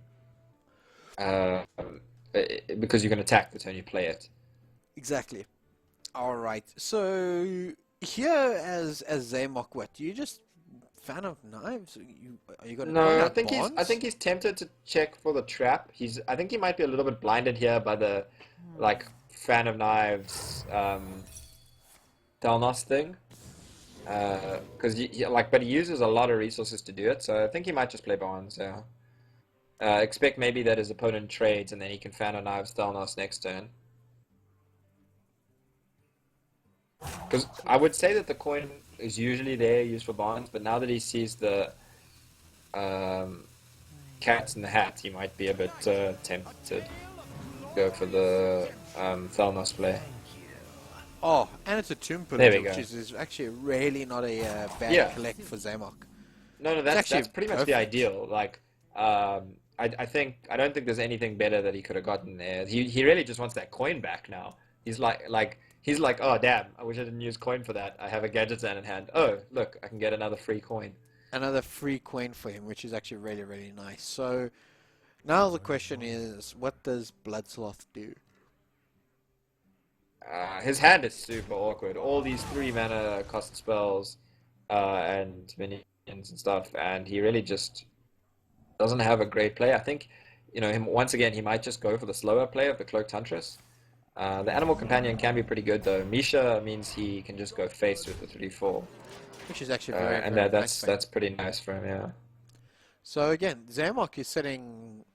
S4: because you can attack the turn you play it.
S3: Exactly. All right. So here as Zaymok, what do you just Fan of Knives? Are you going to
S4: No, I think he's tempted to check for the trap. I think he might be a little bit blinded here by the like Fan of Knives Dalnos thing. Because but he uses a lot of resources to do it, so I think he might just play Bonds. Yeah. Expect maybe that his opponent trades and then he can Fan of Knives Dalnos next turn. Because I would say that the coin is usually there used for Bonds, but now that he sees the cats in the hat, he might be a bit tempted to go for the Thalnos play.
S3: Oh, and it's a Tomb
S4: There we
S3: Pillager,
S4: go.
S3: which is actually really not a bad collect for Zaymok.
S4: No, that's pretty much the
S3: perfect.
S4: ideal. Like, I don't think there's anything better that he could have gotten there. He really just wants that coin back now. He's like, oh damn, I wish I didn't use coin for that. I have a Gadgetan in hand. Oh, look, I can get another free coin.
S3: Another free coin for him, which is actually really, really nice. So now the question is, what does Bl00dsloth do?
S4: His hand is super awkward. All these 3 mana cost spells and minions and stuff, and he really just doesn't have a great play. I think, once again, he might just go for the slower play of the Cloaked Huntress. The Animal Companion can be pretty good though. Misha means he can just go face with the 3-4.
S3: Which is actually very,
S4: and
S3: very
S4: that's
S3: nice.
S4: that's pretty nice for him, yeah.
S3: So again, Zaymok is sitting,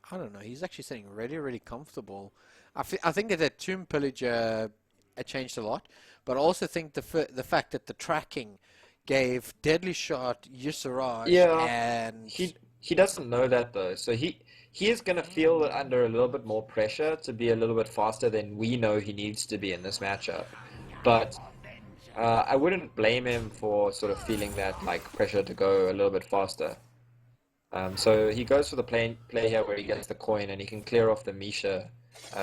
S3: I don't know, he's actually sitting really, really comfortable. I think that Tomb Pillager changed a lot, but I also think the fact that the tracking gave Deadly Shot, Yusaraj,
S4: Yeah,
S3: and...
S4: he doesn't know that though. So he he is going to feel under a little bit more pressure to be a little bit faster than we know he needs to be in this matchup. But I wouldn't blame him for sort of feeling that like pressure to go a little bit faster. So he goes for the play here where he gets the coin and he can clear off the Misha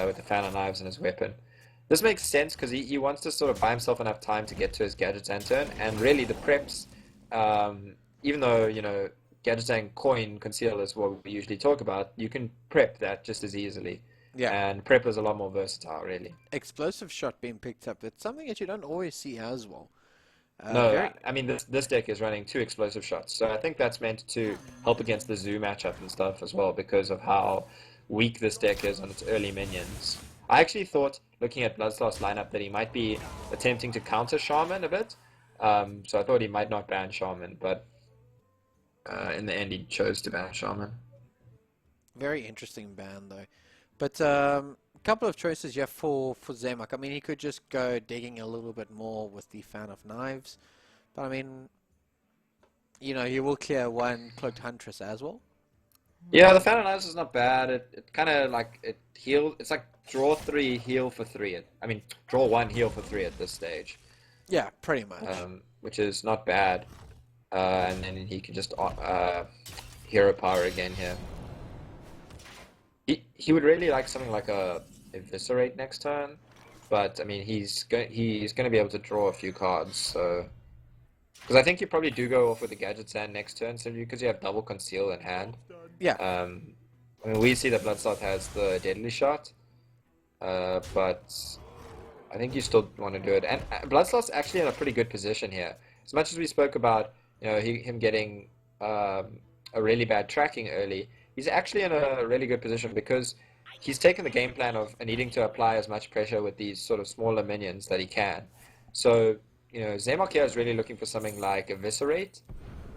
S4: with the fan of knives and his weapon. This makes sense because he wants to sort of buy himself enough time to get to his Gadgetzan turn, and really the preps, even though, you know, Gadgetzan coin conceal is what we usually talk about, you can prep that just as easily.
S3: Yeah.
S4: And prep is a lot more versatile, really.
S3: Explosive shot being picked up. It's something that you don't always see as well.
S4: No, I mean, this deck is running 2 explosive shots, so I think that's meant to help against the Zoo matchup and stuff as well because of how weak this deck is on its early minions. I actually thought, looking at Bl00dsloth's lineup, that he might be attempting to counter Shaman a bit, so I thought he might not ban Shaman, but in the end he chose to ban Shaman.
S3: Very interesting ban though. But couple of choices here for Zaymok. I mean, he could just go digging a little bit more with the fan of knives, but I mean, you know, he will clear one cloaked huntress as well.
S4: Yeah, the fan of knives is not bad. It kind of like it heal. It's like draw 3, heal for 3. I mean, draw 1, heal for 3 at this stage.
S3: Yeah, pretty much.
S4: Which is not bad. And then he can just hero power again here. He would really like something like a eviscerate next turn, but I mean he's going to be able to draw a few cards. So because I think you probably do go off with the Gadgetzan next turn, simply because you have double conceal in hand.
S3: Yeah.
S4: I mean we see that Bl00dsloth has the deadly shot, but I think you still want to do it. And Bl00dsloth's actually in a pretty good position here. As much as we spoke about, you know, him getting a really bad tracking early, he's actually in a really good position because he's taken the game plan of needing to apply as much pressure with these sort of smaller minions that he can. So, you know, Zaymok here is really looking for something like Eviscerate.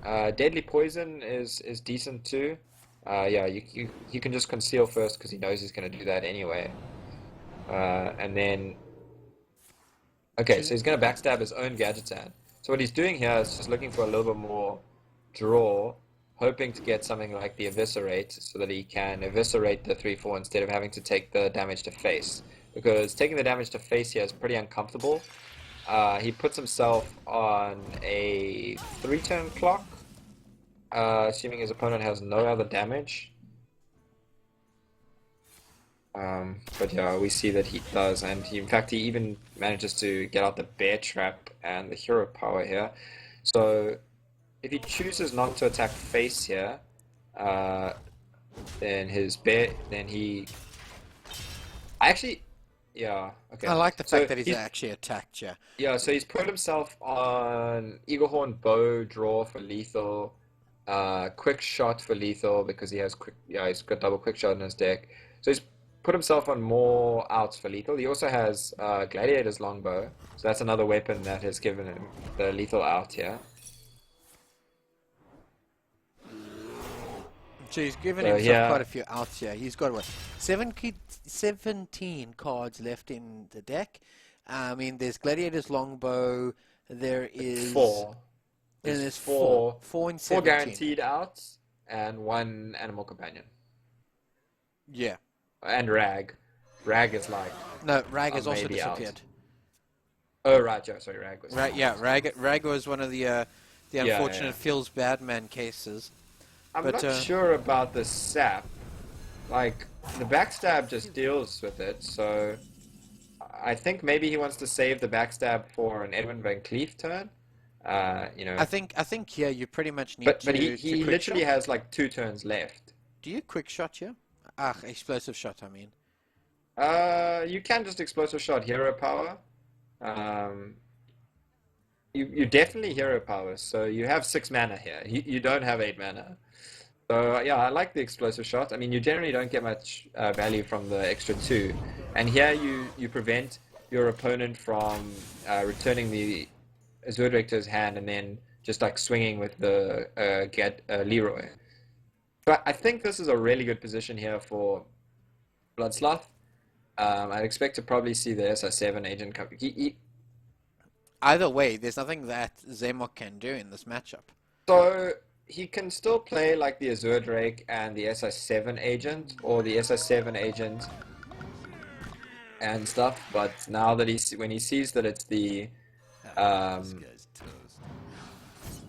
S4: Deadly Poison is decent too. Yeah, you can just conceal first because he knows he's going to do that anyway. And then... Okay, so he's going to backstab his own Gadgetzan. So what he's doing here is just looking for a little bit more draw, hoping to get something like the Eviscerate so that he can eviscerate the 3-4 instead of having to take the damage to face. Because taking the damage to face here is pretty uncomfortable. He puts himself on a 3-turn clock, assuming his opponent has no other damage. But yeah, we see that he does, and in fact he even manages to get out the Bear Trap and the Hero Power here. So if he chooses not to attack face here, then he... Actually, yeah, okay.
S3: I like the fact that he's actually attacked you.
S4: Yeah, so he's put himself on Eaglehorn Bow, draw for lethal, quick shot for lethal because he has he's got double quick shot in his deck. So he's put himself on more outs for lethal. He also has Gladiator's Longbow, so that's another weapon that has given him the lethal out here.
S3: So he's given himself quite a few outs here. He's got, what, 17 cards left in the deck. I mean, there's Gladiator's Longbow, there is...
S4: 4.
S3: There's four in 17.
S4: 4 guaranteed outs, and 1 Animal Companion.
S3: Yeah.
S4: And Rag. Rag is like...
S3: No, Rag has also
S4: maybe
S3: disappeared.
S4: Out. Oh, right, yeah, sorry, Rag was...
S3: Rag was one of the unfortunate Feels Bad Man cases.
S4: I'm not sure about the sap. Like, the backstab just deals with it, so... I think maybe he wants to save the backstab for an Edwin Van Cleef turn. You know...
S3: I think here you pretty much need
S4: But he literally has like 2 turns left.
S3: Do you quick shot here? Explosive shot, I mean.
S4: You can just explosive shot hero power. You definitely hero power, so you have 6 mana here. You don't have 8 mana. So yeah, I like the explosive shot. I mean, you generally don't get much value from the extra 2. And here you prevent your opponent from returning the Azure to his hand and then just like swinging with the Leroy. But I think this is a really good position here for Bl00dsloth. I'd expect to probably see the SR7 agent come.
S3: Either way, there's nothing that Zaymok can do in this matchup.
S4: So he can still play like the Azure Drake and the SI7 agent, or the SI7 agent and stuff, but now that when he sees that it's the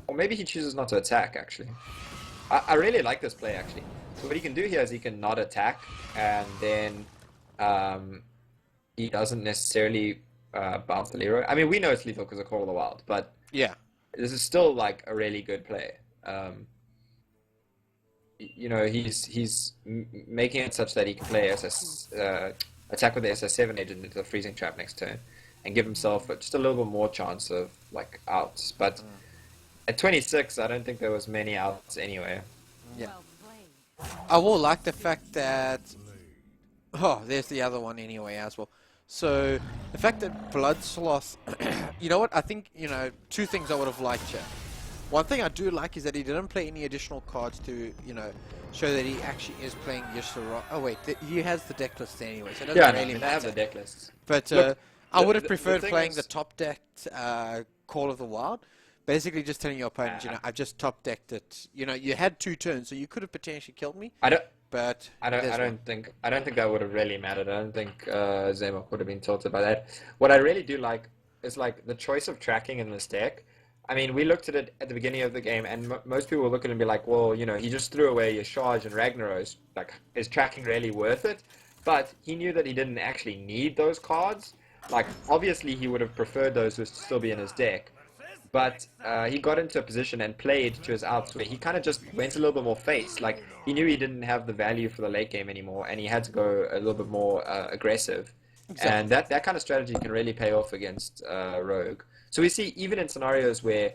S4: or maybe he chooses not to attack actually. I really like this play actually. So what he can do here is he can not attack, and then he doesn't necessarily bounce the Leroy. I mean, we know it's lethal because of Call of the Wild, but
S3: Yeah.
S4: this is still like a really good play. You know, he's making it such that he can play attack with the SS7 agent into the freezing trap next turn, and give himself just a little bit more chance of like outs. But at 26, I don't think there was many outs anyway.
S3: Yeah. I will like the fact that there's the other one anyway as well. So the fact that Bl00dsloth, you know what? I think two things I would have liked here. One thing I do like is that he didn't play any additional cards to show that he actually is playing Yashara. Oh wait, he has the deck list anyway, so it doesn't really matter.
S4: They have the deck lists.
S3: But
S4: Look,
S3: I would have preferred
S4: thing
S3: playing
S4: is-
S3: the top decked Call of the Wild. Basically, just telling your opponent, I've just top decked it. You had 2 turns, so you could have potentially killed me.
S4: I don't
S3: there's one.
S4: think that would have really mattered. I don't think Zaymok would have been tilted by that. What I really do like is like the choice of tracking in this deck. I mean, we looked at it at the beginning of the game, and most people will look at it and be like, well, he just threw away your Charge and Ragnaros. Like, is tracking really worth it? But he knew that he didn't actually need those cards. Like, obviously, he would have preferred those to still be in his deck. But he got into a position and played to his outs where he kind of just went a little bit more face. Like, he knew he didn't have the value for the late game anymore, and he had to go a little bit more aggressive. Exactly. And that kind of strategy can really pay off against Rogue. So we see, even in scenarios where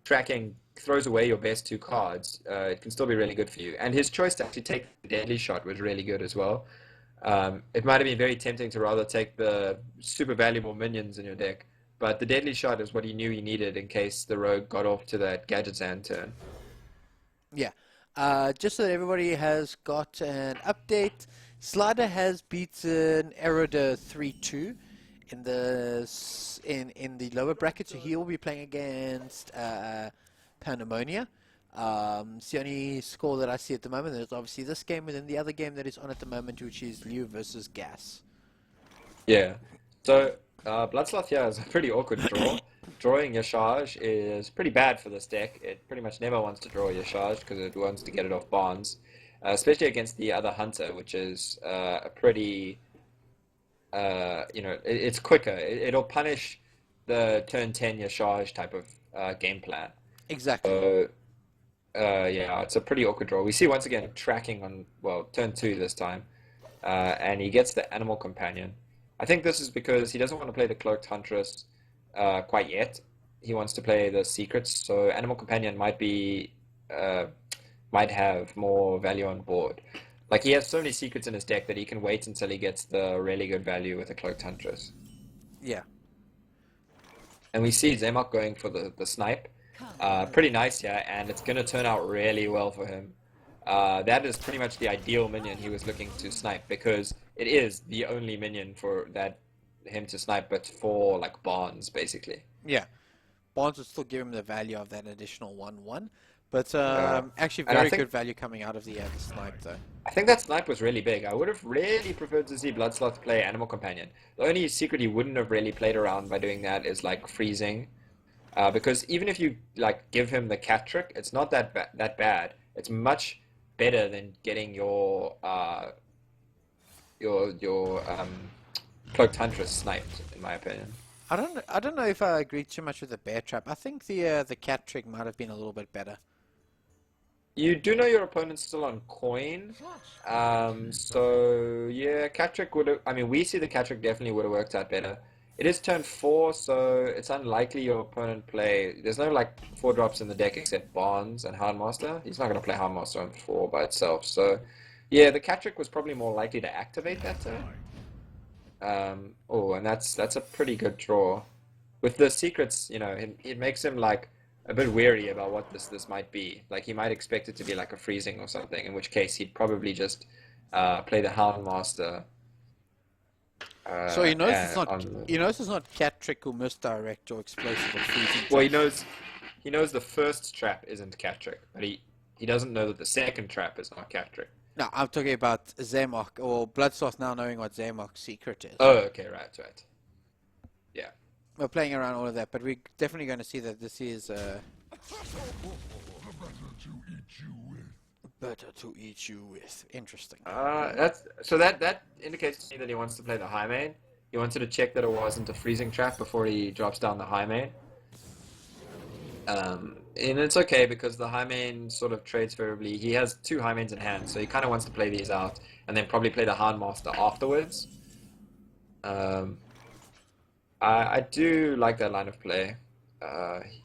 S4: tracking throws away your best 2 cards, it can still be really good for you. And his choice to actually take the Deadly Shot was really good as well. It might have been very tempting to rather take the super valuable minions in your deck, but the Deadly Shot is what he knew he needed in case the Rogue got off to that Gadget's Hand turn.
S3: Yeah. Just so that everybody has got an update, Slider has beaten Eroda 3-2 in the lower bracket, so he will be playing against Pandemonia. It's the only score that I see at the moment. There's obviously this game, and then the other game that is on at the moment, which is Liu versus Gas.
S4: Yeah. So Bl00dsloth here is a pretty awkward draw. Drawing Yashaj is pretty bad for this deck. It pretty much never wants to draw Yashaj because it wants to get it off Barnes, especially against the other Hunter, which is a pretty, it's quicker. It'll punish the turn 10 Yashaj type of game plan.
S3: Exactly.
S4: So, yeah, it's a pretty awkward draw. We see once again tracking on, turn 2 this time, and he gets the Animal Companion. I think this is because he doesn't want to play the Cloaked Huntress quite yet. He wants to play the Secrets, so Animal Companion might have more value on board. Like, he has so many Secrets in his deck that he can wait until he gets the really good value with the Cloaked Huntress.
S3: Yeah.
S4: And we see Zaymok going for the Snipe. Pretty nice here, and it's going to turn out really well for him. That is pretty much the ideal minion he was looking to snipe, because it is the only minion for him to snipe, but for like Barnes basically.
S3: Yeah, Barnes would still give him the value of that additional 1/1, but actually
S4: And I
S3: very
S4: think-
S3: good value coming out of the snipe though.
S4: I think that snipe was really big. I would have really preferred to see Bl00dsloth play Animal Companion. The only secret he wouldn't have really played around by doing that is like freezing, because even if you like give him the cat trick, it's not that bad. It's much better than getting your Cloaked Huntress sniped, in my opinion.
S3: I don't know if I agree too much with the bear trap. I think the cat trick might have been a little bit better.
S4: You do know your opponent's still on coin, so yeah, cat trick would have. I mean, we see the cat trick definitely would have worked out better. It is turn 4, so it's unlikely your opponent play. There's no like 4-drops in the deck except Barnes and Houndmaster. He's not going to play Houndmaster on 4 by itself. So yeah, the cat trick was probably more likely to activate that turn. And that's a pretty good draw. With the secrets, it makes him like a bit wary about what this might be. Like, he might expect it to be like a freezing or something, in which case he'd probably just play the Houndmaster.
S3: So he knows it's not cat trick or misdirect or explosive or freezing.
S4: Well, he knows the first trap isn't cat trick, but he doesn't know that the second trap is not cat trick.
S3: No, I'm talking about Zaymok, or Bl00dsloth now knowing what Zaymok's secret is.
S4: Oh, okay, right. Yeah.
S3: We're playing around all of that, but we're definitely going to see that this is better to eat you with. Interesting.
S4: That indicates to me that he wants to play the high main. He wanted to check that it wasn't a freezing trap before he drops down the high main. And it's okay because the high main sort of trades favorably. He has 2 high mains in hand, so he kind of wants to play these out and then probably play the Handmaster afterwards. I do like that line of play.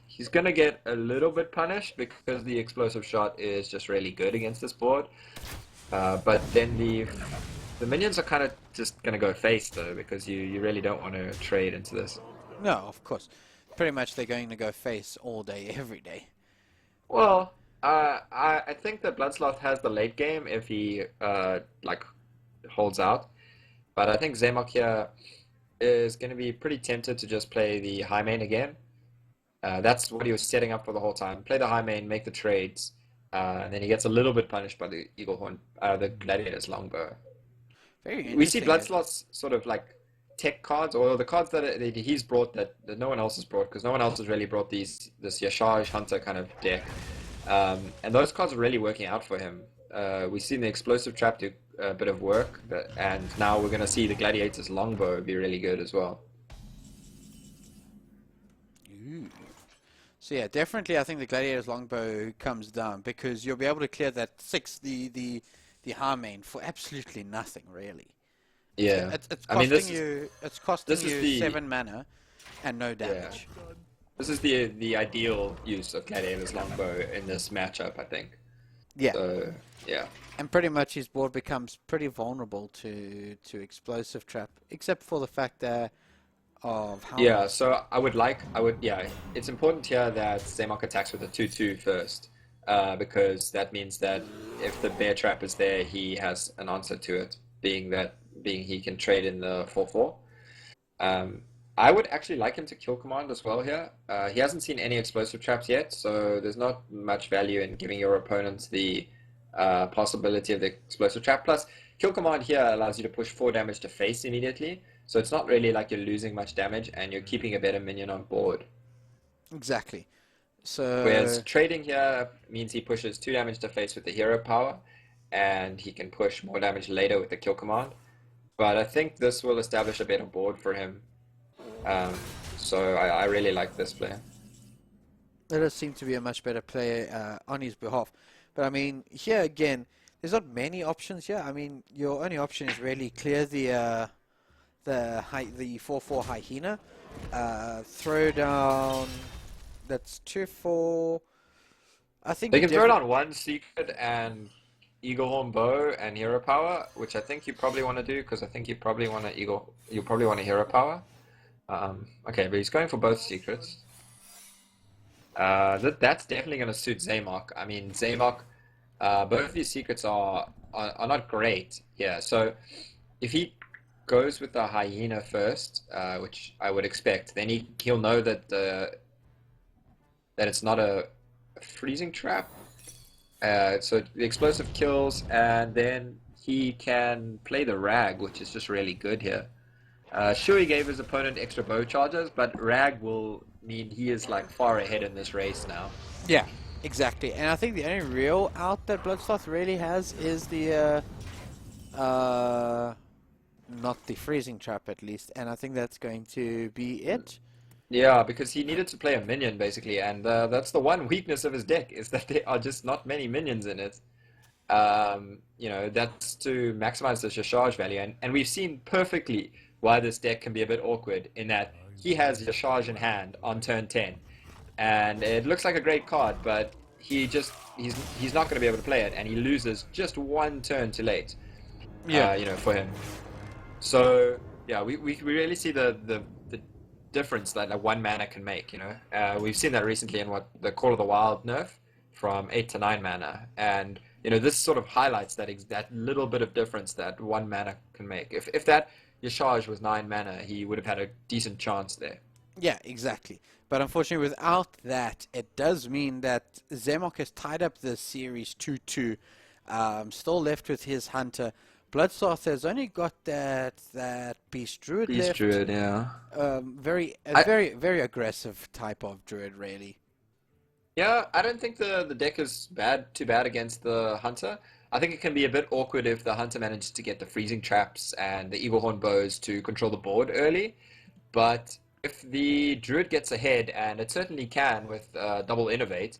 S4: He's going to get a little bit punished because the explosive shot is just really good against this board. But then the minions are kind of just going to go face though, because you really don't want to trade into this.
S3: No, of course. Pretty much they're going to go face all day, every day.
S4: Well, I think that Bl00dsloth has the late game if he like holds out. But I think Zaymok here is going to be pretty tempted to just play the high main again. That's what he was setting up for the whole time. Play the high main, make the trades, and then he gets a little bit punished by the Eagle Horn, the Gladiator's Longbow.
S3: Very interesting.
S4: We see Bl00dsloth's sort of like tech cards, or the cards that he's brought that no one else has brought, because no one else has really brought this Yashaj Hunter kind of deck. And those cards are really working out for him. We've seen the Explosive Trap do a bit of work, and now we're going to see the Gladiator's Longbow be really good as well.
S3: Ooh. So yeah, definitely I think the Gladiator's Longbow comes down because you'll be able to clear that 6, the high main, for absolutely nothing, really.
S4: Yeah.
S3: It's costing you 7 mana and no damage.
S4: Yeah. This is the ideal use of Gladiator's Longbow in this matchup, I think.
S3: Yeah.
S4: So, yeah.
S3: And pretty much his board becomes pretty vulnerable to Explosive Trap, except for the fact that of how...
S4: Yeah, so it's important here that Zaymok attacks with a 2/2 first, because that means that if the bear trap is there, he has an answer to it, being he can trade in the 4/4. I would actually like him to kill command as well here. He hasn't seen any explosive traps yet, so there's not much value in giving your opponents the possibility of the explosive trap. Plus, kill command here allows you to push 4 damage to face immediately, so it's not really like you're losing much damage and you're keeping a better minion on board.
S3: Exactly. So
S4: whereas trading here means he pushes 2 damage to face with the hero power, and he can push more damage later with the kill command. But I think this will establish a better board for him. So I really like this player.
S3: It does seem to be a much better player on his behalf. But I mean, here again, there's not many options here. I mean, your only option is really clear the 4/4 hyena, throw down. That's 2/4. I think
S4: they can throw down 1 secret and Eagle Horn Bow and hero power, which I think you probably want to do because I think you probably want to you probably want a hero power. Okay, but he's going for both secrets. That's definitely going to suit Zaymok. I mean, Zaymok, both of these secrets are not great here. So if he goes with the hyena first, which I would expect, then he'll know that it's not a freezing trap. So the explosive kills, and then he can play the rag, which is just really good here. Sure, he gave his opponent extra bow charges, but rag will mean he is like far ahead in this race now.
S3: Yeah, exactly. And I think the only real out that Bl00dsloth really has is the not the freezing trap, at least. And I think that's going to be it.
S4: Yeah, because he needed to play a minion basically, and that's the one weakness of his deck, is that there are just not many minions in it. You know, that's to maximize the Yashaj value, and we've seen perfectly why this deck can be a bit awkward, in that he has Yashaj in hand on turn 10, and it looks like a great card, but he's not going to be able to play it, and he loses just 1 turn too late.
S3: Yeah,
S4: you know, for him. So yeah, we really see the difference that 1 mana can make. You know, we've seen that recently in the Call of the Wild nerf from 8 to 9 mana, and you know, this sort of highlights that little bit of difference that 1 mana can make. If that Yashaj was 9 mana, he would have had a decent chance there.
S3: Yeah, exactly. But unfortunately, without that, it does mean that Zaymok has tied up the series 2-2. Still left with his hunter. Bl00dsloth has only got that beast druid
S4: Beast
S3: left.
S4: Druid, yeah. I
S3: Very aggressive type of druid, really.
S4: Yeah, I don't think the deck is too bad against the hunter. I think it can be a bit awkward if the hunter manages to get the freezing traps and the eagle horn bows to control the board early. But if the druid gets ahead, and it certainly can with double innovate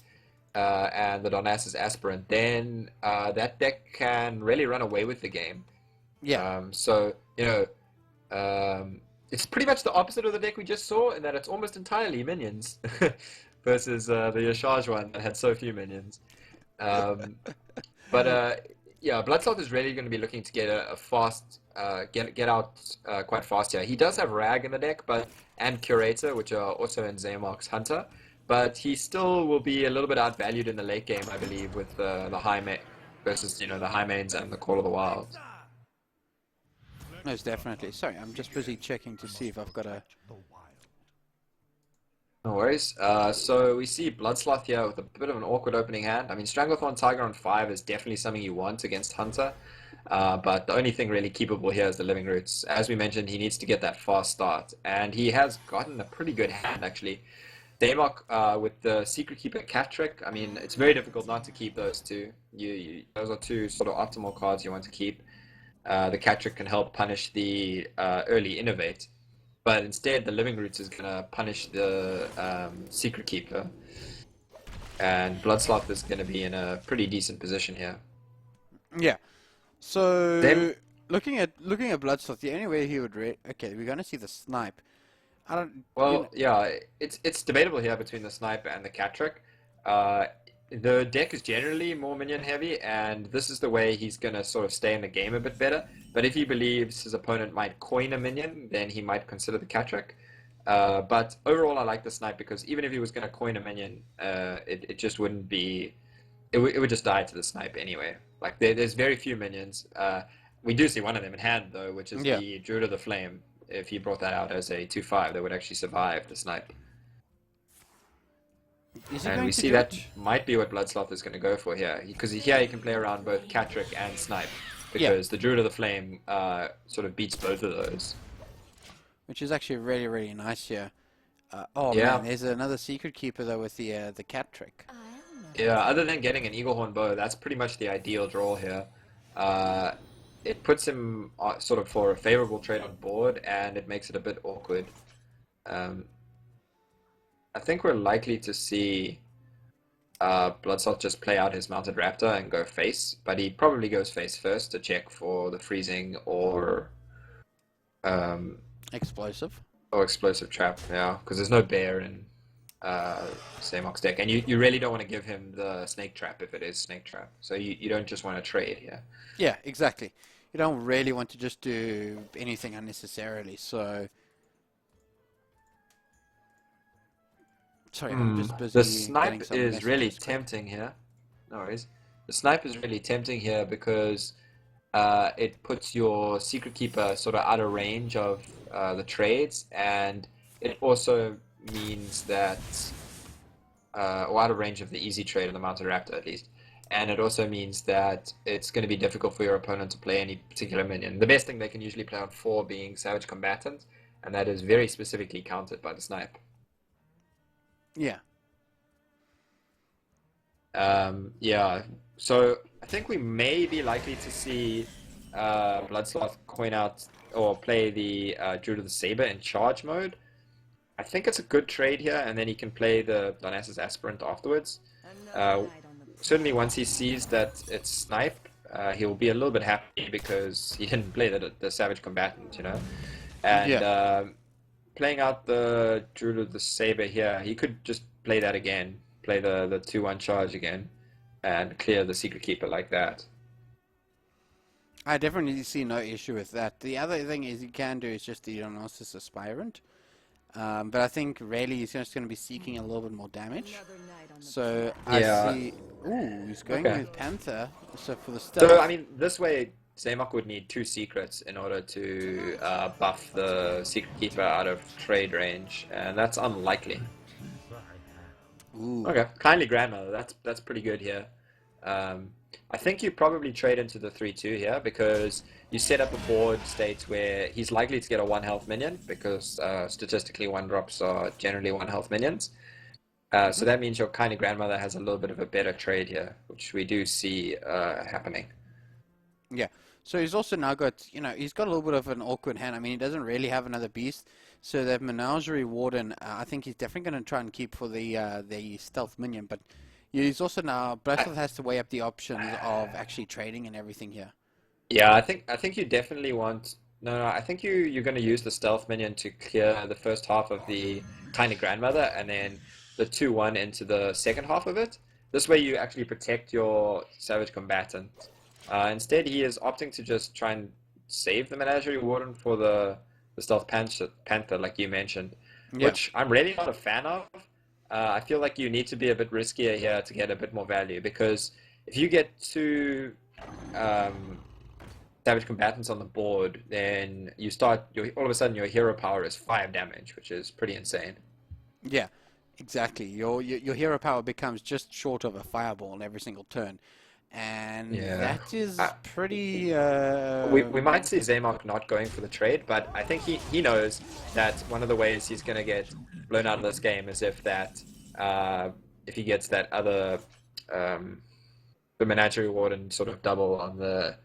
S4: and the Darnassus aspirant, then that deck can really run away with the game.
S3: Yeah.
S4: So it's pretty much the opposite of the deck we just saw in that it's almost entirely minions versus the Yashaj one that had so few minions. Yeah, Bl00dsloth is really going to be looking to get a fast, get out quite fast here. He does have Rag in the deck, and Curator, which are also in Zaymok's Hunter, but he still will be a little bit outvalued in the late game, I believe, with the high main versus the high mains and the Call of the Wild.
S3: Most definitely. Sorry, I'm just busy checking to see if I've got a...
S4: No worries. So we see Bl00dsloth here with a bit of an awkward opening hand. I mean, Stranglethorn Tiger on 5 is definitely something you want against Hunter, but the only thing really keepable here is the Living Roots. As we mentioned, he needs to get that fast start, and he has gotten a pretty good hand, actually. Zaymok with the Secret Keeper Cat Trick, I mean, it's very difficult not to keep those two. Those are two sort of optimal cards you want to keep. The Cat Trick can help punish the early Innovate. But instead, the Living Roots is going to punish the Secret Keeper. And Bl00dsloth is going to be in a pretty decent position here.
S3: Yeah. So,
S4: Then,
S3: looking at Bl00dsloth, the only way he would... Okay, we're going to see the snipe. I don't...
S4: well, yeah, it's debatable here between the Snipe and the Cat Trick. The deck is generally more minion heavy, and this is the way he's going to sort of stay in the game a bit better. But if he believes his opponent might coin a minion, then he might consider the Cat Trick. But overall, I like the Snipe because even if he was going to coin a minion, it just wouldn't be... It would just die to the Snipe anyway. Like, there's very few minions. We do see one of them in hand, though, which is the Druid of the Flame. If he brought that out as a 2/5, that would actually survive the Snipe. And we see that might be what Bl00dsloth is going to go for here. Because here he can play around both Cat Trick and Snipe. Because the Druid of the Flame sort of beats both of those.
S3: Which is actually really, really nice here. Man, there's another Secret Keeper, though, with the Cat Trick.
S4: Yeah, other than getting an Eagle Horn Bow, that's pretty much the ideal draw here. It puts him sort of for a favorable trade on board, and it makes it a bit awkward. I think we're likely to see Bl00dsloth just play out his Mounted Raptor and go face, but he probably goes face first to check for the freezing or
S3: explosive
S4: trap, yeah, because there's no bear in Zaymok's deck, and you really don't want to give him the snake trap if it is snake trap, so you don't just want to trade here.
S3: Yeah, exactly. You don't really want to just do anything unnecessarily, so... Sorry, I'm just busy.
S4: The Snipe is really tempting here. No worries. The Snipe is really tempting here because it puts your Secret Keeper sort of out of range of the trades, and it also means that, or out of range of the easy trade of the Mounted Raptor at least, and it also means that it's going to be difficult for your opponent to play any particular minion. The best thing they can usually play on 4 being Savage Combatant, and that is very specifically countered by the Snipe.
S3: Yeah.
S4: Yeah. So I think we may be likely to see Bl00dsloth coin out or play the Druid of the Saber in charge mode. I think it's a good trade here, and then he can play the Darnassus Aspirant afterwards. Certainly once he sees that it's Snipe, he'll be a little bit happy because he didn't play the Savage Combatant, you know? And playing out the Druid of the Saber here, he could just play that again, play the 2/1 charge again, and clear the Secret Keeper like that.
S3: I definitely see no issue with that. The other thing is you can do is just the Darnassus Aspirant, but I think really he's just going to be seeking a little bit more damage. So I see. Ooh, he's going with Panther. So for the stealth.
S4: So I mean, this way Zaymok would need 2 secrets in order to buff the Secret Keeper out of trade range, and that's unlikely.
S3: Ooh.
S4: Okay, Kindly Grandmother, that's pretty good here. I think you probably trade into the 3-2 here because you set up a board state where he's likely to get a 1 health minion because statistically 1-drops are generally 1 health minions. So that means your Kindly Grandmother has a little bit of a better trade here, which we do see happening.
S3: Yeah. So he's also now got, he's got a little bit of an awkward hand. I mean, he doesn't really have another beast. So that Menagerie Warden, I think he's definitely going to try and keep for the stealth minion. But he's also now, Bl00dsloth has to weigh up the options of actually trading and everything here.
S4: Yeah, I think you definitely want. No, I think you're going to use the stealth minion to clear the first half of the Tiny Grandmother, and then the 2-1 into the second half of it. This way, you actually protect your Savage Combatant. Instead, he is opting to just try and save the Menagerie Warden for the Stealth Panther, like you mentioned, which I'm really not a fan of. I feel like you need to be a bit riskier here to get a bit more value, because if you get 2 Savage Combatants on the board, then you start, all of a sudden your hero power is 5 damage, which is pretty insane.
S3: Yeah, exactly. Your hero power becomes just short of a fireball every single turn. And that is pretty...
S4: We might see Zaymok not going for the trade, but I think he knows that one of the ways he's going to get blown out of this game is if he gets that other the Menagerie Warden sort of double on the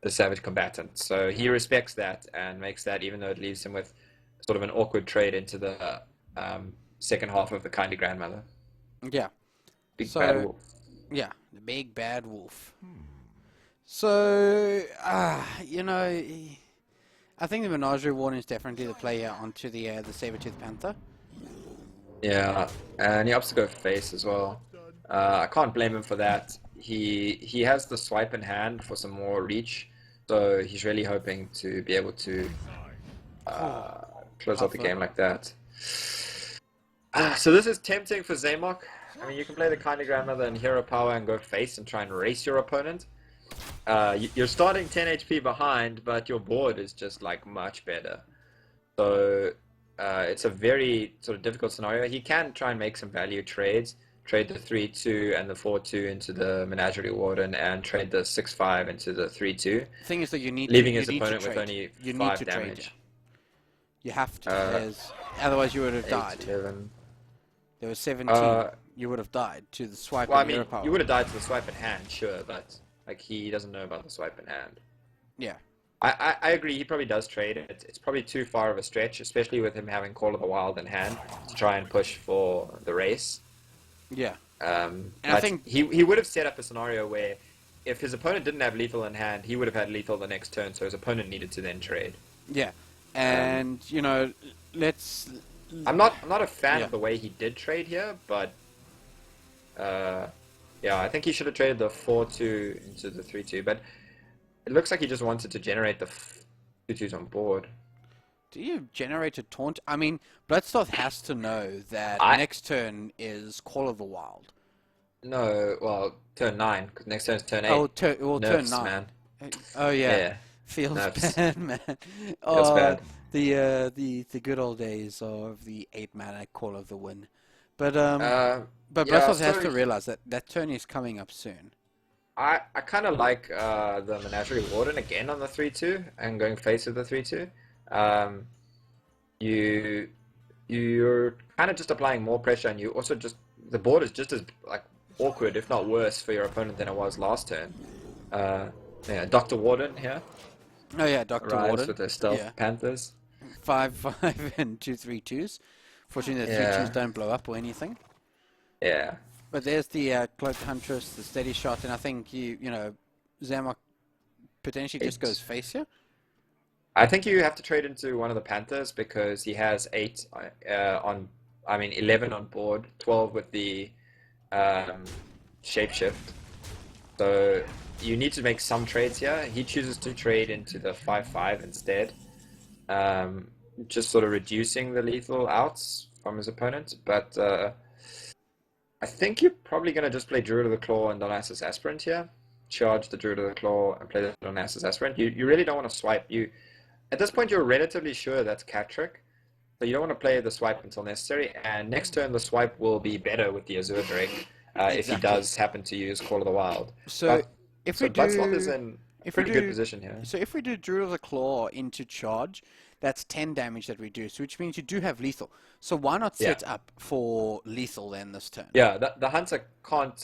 S4: Savage Combatant. So he respects that and makes that, even though it leaves him with sort of an awkward trade into the second half of the Kindly Grandmother.
S3: Yeah.
S4: Big bad wolf.
S3: Yeah, the big bad wolf. So, I think the Menagerie Warden is definitely the player onto the Saber-Tooth Panther.
S4: Yeah, and he opts to go face as well. I can't blame him for that. He has the swipe in hand for some more reach, so he's really hoping to be able to close out the game like that. So this is tempting for Zaymok. I mean, you can play the Kindly Grandmother and hero power and go face and try and race your opponent. You're starting 10 HP behind, but your board is just like much better. So it's a very sort of difficult scenario. He can try and make some value trades. Trade the 3-2 and the 4-2 into the Menagerie Warden, and trade the 6-5 into the 3-2.
S3: The thing is that you need
S4: leaving
S3: to,
S4: his opponent with only 5 damage.
S3: Trade, you have to, otherwise you would have died.
S4: 11.
S3: There was 17. You would have died to the swipe and hero power.
S4: You would have died to the swipe in hand, sure, but like he doesn't know about the swipe in hand.
S3: Yeah.
S4: I agree, he probably does trade it. It's probably too far of a stretch, especially with him having Call of the Wild in hand to try and push for the race.
S3: Yeah.
S4: And I think he would have set up a scenario where if his opponent didn't have lethal in hand, he would have had lethal the next turn, so his opponent needed to then trade.
S3: Yeah. And, let's...
S4: I'm not a fan of the way he did trade here, but yeah, I think he should have traded the 4-2 into the 3-2, but it looks like he just wanted to generate the 2-2s on board.
S3: Do you generate a taunt? I mean, Bl00dsloth has to know that next turn is Call of the Wild.
S4: No, well, turn 9, because next turn is turn 8.
S3: Oh, turn 9.
S4: Man.
S3: Oh, yeah. Feels bad, man.
S4: Feels bad.
S3: The good old days of the 8-mana Call of the Wind. But Bl00dsloth has to realize that turn is coming up soon.
S4: I kind of like the Menagerie Warden again on the 3-2 and going face with the 3-2. You're kind of just applying more pressure, and you also just the board is just as like awkward, if not worse, for your opponent than it was last turn. Yeah, Dr. Warden here.
S3: Oh yeah, Dr. Warden
S4: with the Stealth Panthers.
S3: 5-5 and 2 3-2s. Fortunately, the 3-2s don't blow up or anything.
S4: Yeah.
S3: But there's the Cloaked Huntress, the Steady Shot, and I think Zaymok potentially just goes face here.
S4: I think you have to trade into one of the Panthers because he has 8 11 on board, 12 with the Shapeshift. So you need to make some trades here. He chooses to trade into the 5-5 instead, just sort of reducing the lethal outs from his opponent. But I think you're probably going to just play Druid of the Claw and Donatus Aspirant here, charge the Druid of the Claw and play the Donatus Aspirant. You really don't want to swipe. At this point, you're relatively sure that's cat trick. So you don't want to play the swipe until necessary, and next turn the swipe will be better with the Azure Drake if he does happen to use Call of the Wild.
S3: So
S4: Bl00dsloth is in a pretty good position here.
S3: So if we do Druid of the Claw into charge, that's 10 damage that we do, so which means you do have lethal. So why not set up for lethal then this turn?
S4: Yeah, the Hunter can't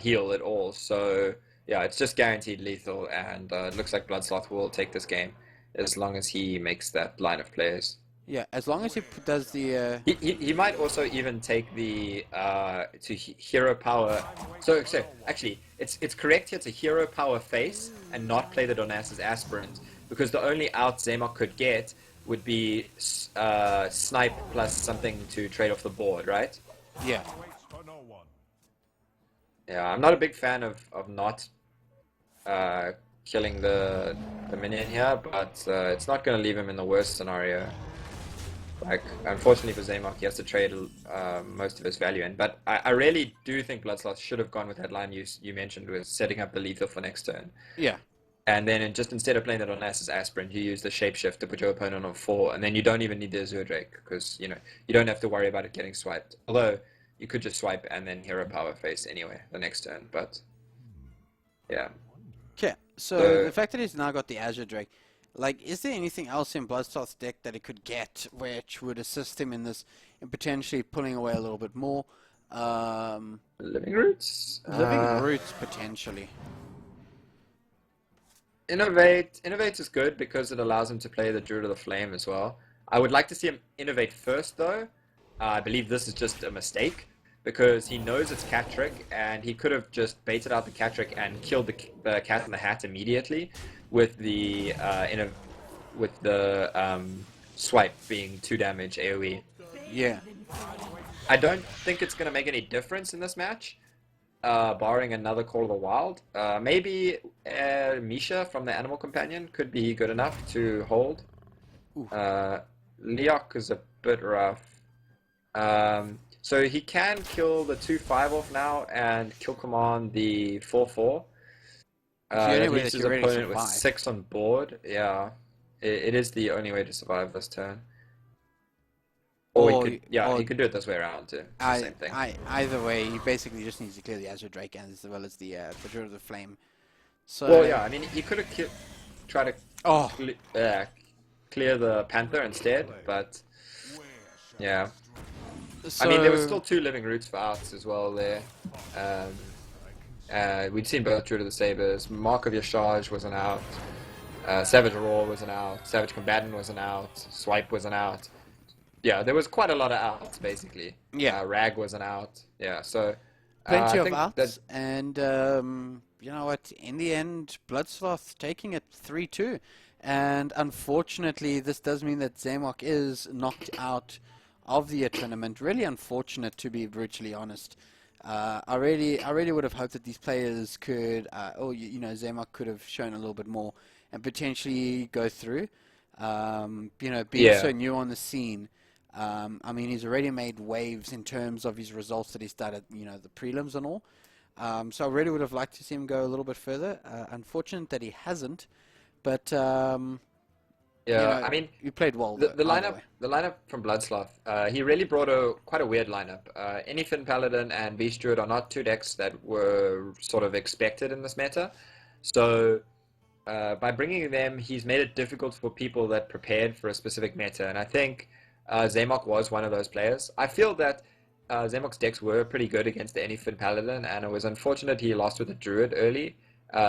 S4: heal at all, so yeah, it's just guaranteed lethal, and it looks like Bl00dsloth will take this game as long as he makes that line of players.
S3: Yeah, as long as he does the...
S4: He might also even take the hero power. So actually, it's correct here to hero power face and not play the Donatus Aspirant, because the only out Zaymok could get would be snipe plus something to trade off the board, right?
S3: Yeah.
S4: Yeah, I'm not a big fan of not killing the minion here, but it's not going to leave him in the worst scenario. Like, unfortunately for Zaymok, he has to trade most of his value in. But I really do think Bl00dsloth should have gone with that line you mentioned, with setting up the lethal for next turn.
S3: Yeah.
S4: And then instead of playing that on Donatus Aspirant, you use the Shapeshift to put your opponent on 4, and then you don't even need the Azure Drake, because you don't have to worry about it getting swiped. Although you could just swipe and then hero power face anyway the next turn. But yeah.
S3: Okay, so the fact that he's now got the Azure Drake, like, is there anything else in Bl00dsloth's deck that he could get which would assist him in this, and potentially pulling away a little bit more?
S4: Living Roots?
S3: Living Roots, potentially.
S4: Innovate is good because it allows him to play the Druid of the Flame as well. I would like to see him innovate first, though. I believe this is just a mistake, because he knows it's cat trick, and he could have just baited out the cat trick and killed the cat in the hat immediately, with the swipe being 2 damage AoE.
S3: Yeah.
S4: I don't think it's going to make any difference in this match, barring another Call of the Wild. Maybe Misha from the Animal Companion could be good enough to hold. Leok is a bit rough. So he can kill the 2/5 off now and kill command the 4/4. That leaves his opponent with 6 on board. Yeah, it is the only way to survive this turn. Or he could do it this way around too. Same thing.
S3: Either way, he basically just needs to clear the Azure Drake as well as the Druid of the Flame. So,
S4: well, yeah, I mean, he could have tried to clear the Panther instead, but yeah.
S3: So,
S4: I mean, there was still 2 Living Roots for outs as well there. We'd seen both Druid of the Sabers. Mark of Yashaj was an out. Savage Roar was an out. Savage Combatant was an out. Swipe was an out. Yeah, there was quite a lot of outs, basically.
S3: Yeah.
S4: Rag was an out. Yeah, so...
S3: plenty of outs, and you know what, in the end, Bl00dsloth taking it 3-2. And unfortunately, this does mean that Zaymok is knocked out of the tournament. Really unfortunate, to be brutally honest. I really would have hoped that these players could, Zaymok could have shown a little bit more and potentially go through. Being so new on the scene, I mean, he's already made waves in terms of his results that he's done at, the prelims and all. So I really would have liked to see him go a little bit further. Unfortunate that he hasn't, but
S4: I mean,
S3: you played well.
S4: The lineup from Bl00dsloth, he really brought quite a weird lineup. Any Finn Paladin and Beast Druid are not 2 decks that were sort of expected in this meta. So by bringing them, he's made it difficult for people that prepared for a specific meta, and I think Zaymok was one of those players. I feel that Zaymok's decks were pretty good against the Any Finn Paladin, and it was unfortunate he lost with the Druid early,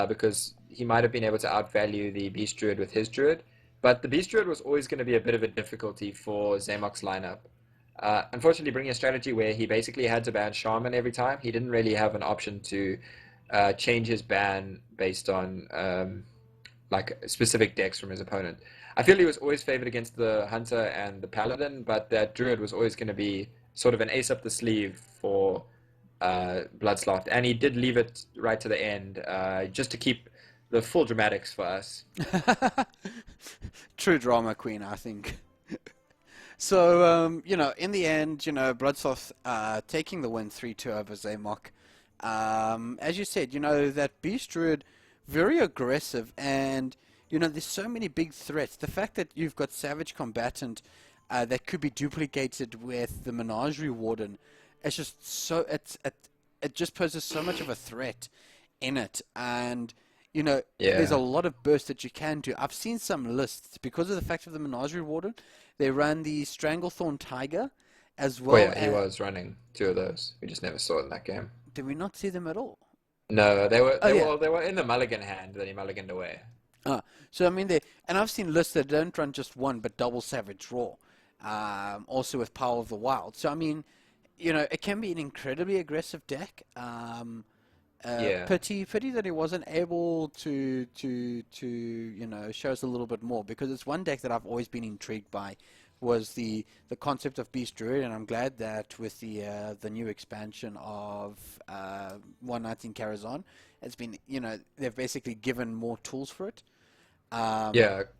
S4: because he might have been able to outvalue the Beast Druid with his Druid. But the Beast Druid was always going to be a bit of a difficulty for Zaymok's lineup. Unfortunately, bringing a strategy where he basically had to ban Shaman every time, he didn't really have an option to change his ban based on like specific decks from his opponent. I feel he was always favored against the Hunter and the Paladin, but that Druid was always going to be sort of an ace up the sleeve for Bl00dsloth, and he did leave it right to the end just to keep the full dramatics for us.
S3: True drama queen, I think. So, in the end, Bl00dsloth taking the win 3-2 over Zaymok. As you said, that Beast Druid, very aggressive, and there's so many big threats. The fact that you've got Savage Combatant that could be duplicated with the Menagerie Warden, it's just so it just poses so much of a threat in it, and there's a lot of bursts that you can do. I've seen some lists because of the fact of the Menagerie Warden. They run the Stranglethorn Tiger as well.
S4: Oh yeah, he was running 2 of those. We just never saw it in that game.
S3: Did we not see them at all?
S4: No, they were
S3: Oh, yeah.
S4: they were in the mulligan hand that he mulliganed away.
S3: So I mean, and I've seen lists that don't run just one, but double Savage Raw, also with Power of the Wild. So I mean, it can be an incredibly aggressive deck. Pity that he wasn't able to show us a little bit more, because it's one deck that I've always been intrigued by, was the concept of Beast Druid, and I'm glad that with the new expansion of One Night in Karazhan, it's been they've basically given more tools for it.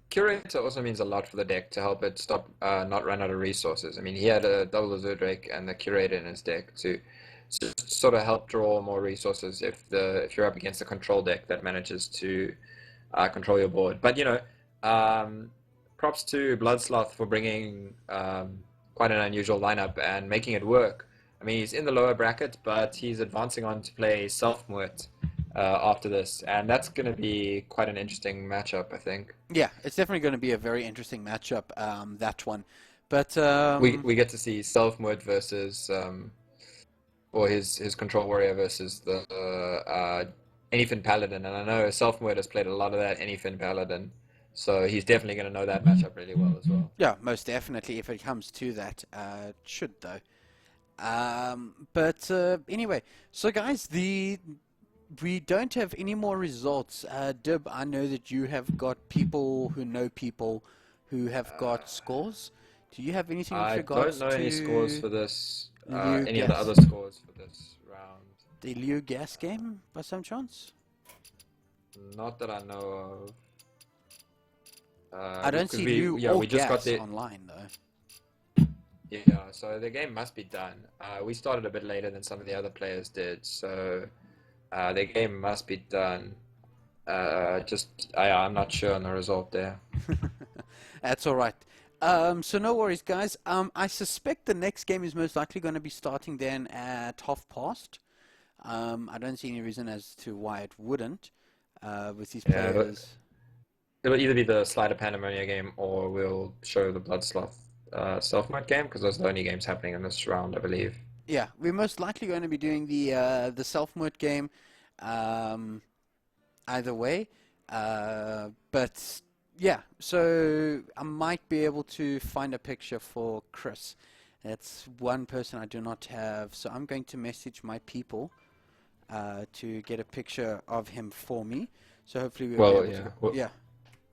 S4: Curator also means a lot for the deck to help it stop not run out of resources. I mean, he had a double Azure Drake and the Curator in his deck to sort of help draw more resources if you're up against a control deck that manages to control your board. But props to Bl00dsloth for bringing quite an unusual lineup and making it work. I mean, he's in the lower bracket, but he's advancing on to play Self-Muert after this, and that's going to be quite an interesting matchup, I think.
S3: Yeah, it's definitely going to be a very interesting matchup, that one. But
S4: we get to see Self-Muert versus or his control warrior versus the Anyfin Paladin, and I know Self-Muert has played a lot of that Anyfin Paladin, so he's definitely going to know that matchup really well as well.
S3: Yeah, most definitely, if it comes to that. It should, though. But anyway, so guys, we don't have any more results. Dib, I know that you have got people who know people who have got scores. Do you have anything with regards to...
S4: I don't know any scores for this, any of the
S3: Gas?
S4: other scores for this round.
S3: The Liu Gas game, by some chance?
S4: Not that I know of.
S3: I don't see Liu or
S4: we just got
S3: Gas
S4: the
S3: online, though.
S4: Yeah, so the game must be done. We started a bit later than some of the other players did, so the game must be done. I'm not sure on the result there.
S3: That's all right. So no worries, guys. I suspect the next game is most likely going to be starting then at past. I don't see any reason as to why it wouldn't with these players.
S4: It'll either be the Slider Pandemonia game or we'll show the Bl00dsloth Self-Muert game, because those are the only games happening in this round, I believe.
S3: Yeah, we're most likely going to be doing the Self-Muert game either way. But yeah, so I might be able to find a picture for Chris. That's one person I do not have, so I'm going to message my people to get a picture of him for me. So hopefully we'll be able to...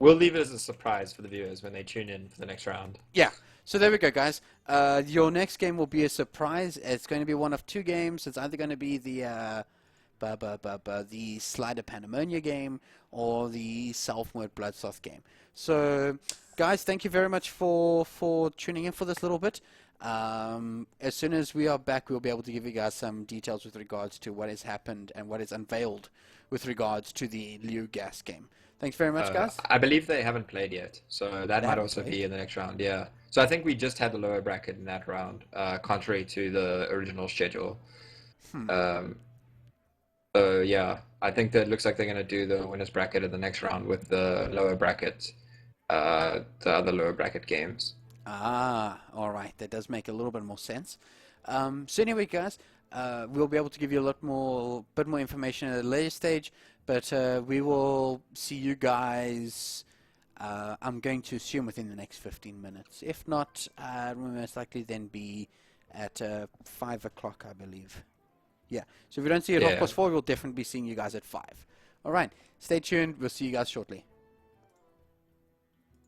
S4: We'll leave it as a surprise for the viewers when they tune in for the next round.
S3: Yeah. So there we go, guys. Your next game will be a surprise. It's going to be one of 2 games. It's either going to be the Slider Pandemonia game or the Self-Muert Bl00dsloth game. So, guys, thank you very much for tuning in for this little bit. As soon as we are back, we'll be able to give you guys some details with regards to what has happened and what is unveiled with regards to the Liu Gas game. Thanks very much, guys.
S4: I believe they haven't played yet, so that might also be in the next round, yeah. So I think we just had the lower bracket in that round, contrary to the original schedule. So yeah, I think that it looks like they're going to do the winners bracket in the next round with the lower bracket, the other lower bracket games.
S3: Ah, all right. That does make a little bit more sense. So anyway, guys, we'll be able to give you a bit more information at a later stage, but we will see you guys, I'm going to assume within the next 15 minutes. If not, we'll most likely then be at 5 o'clock, I believe. Yeah, so if we don't see you at 4:30, we'll definitely be seeing you guys at 5. All right, stay tuned. We'll see you guys shortly.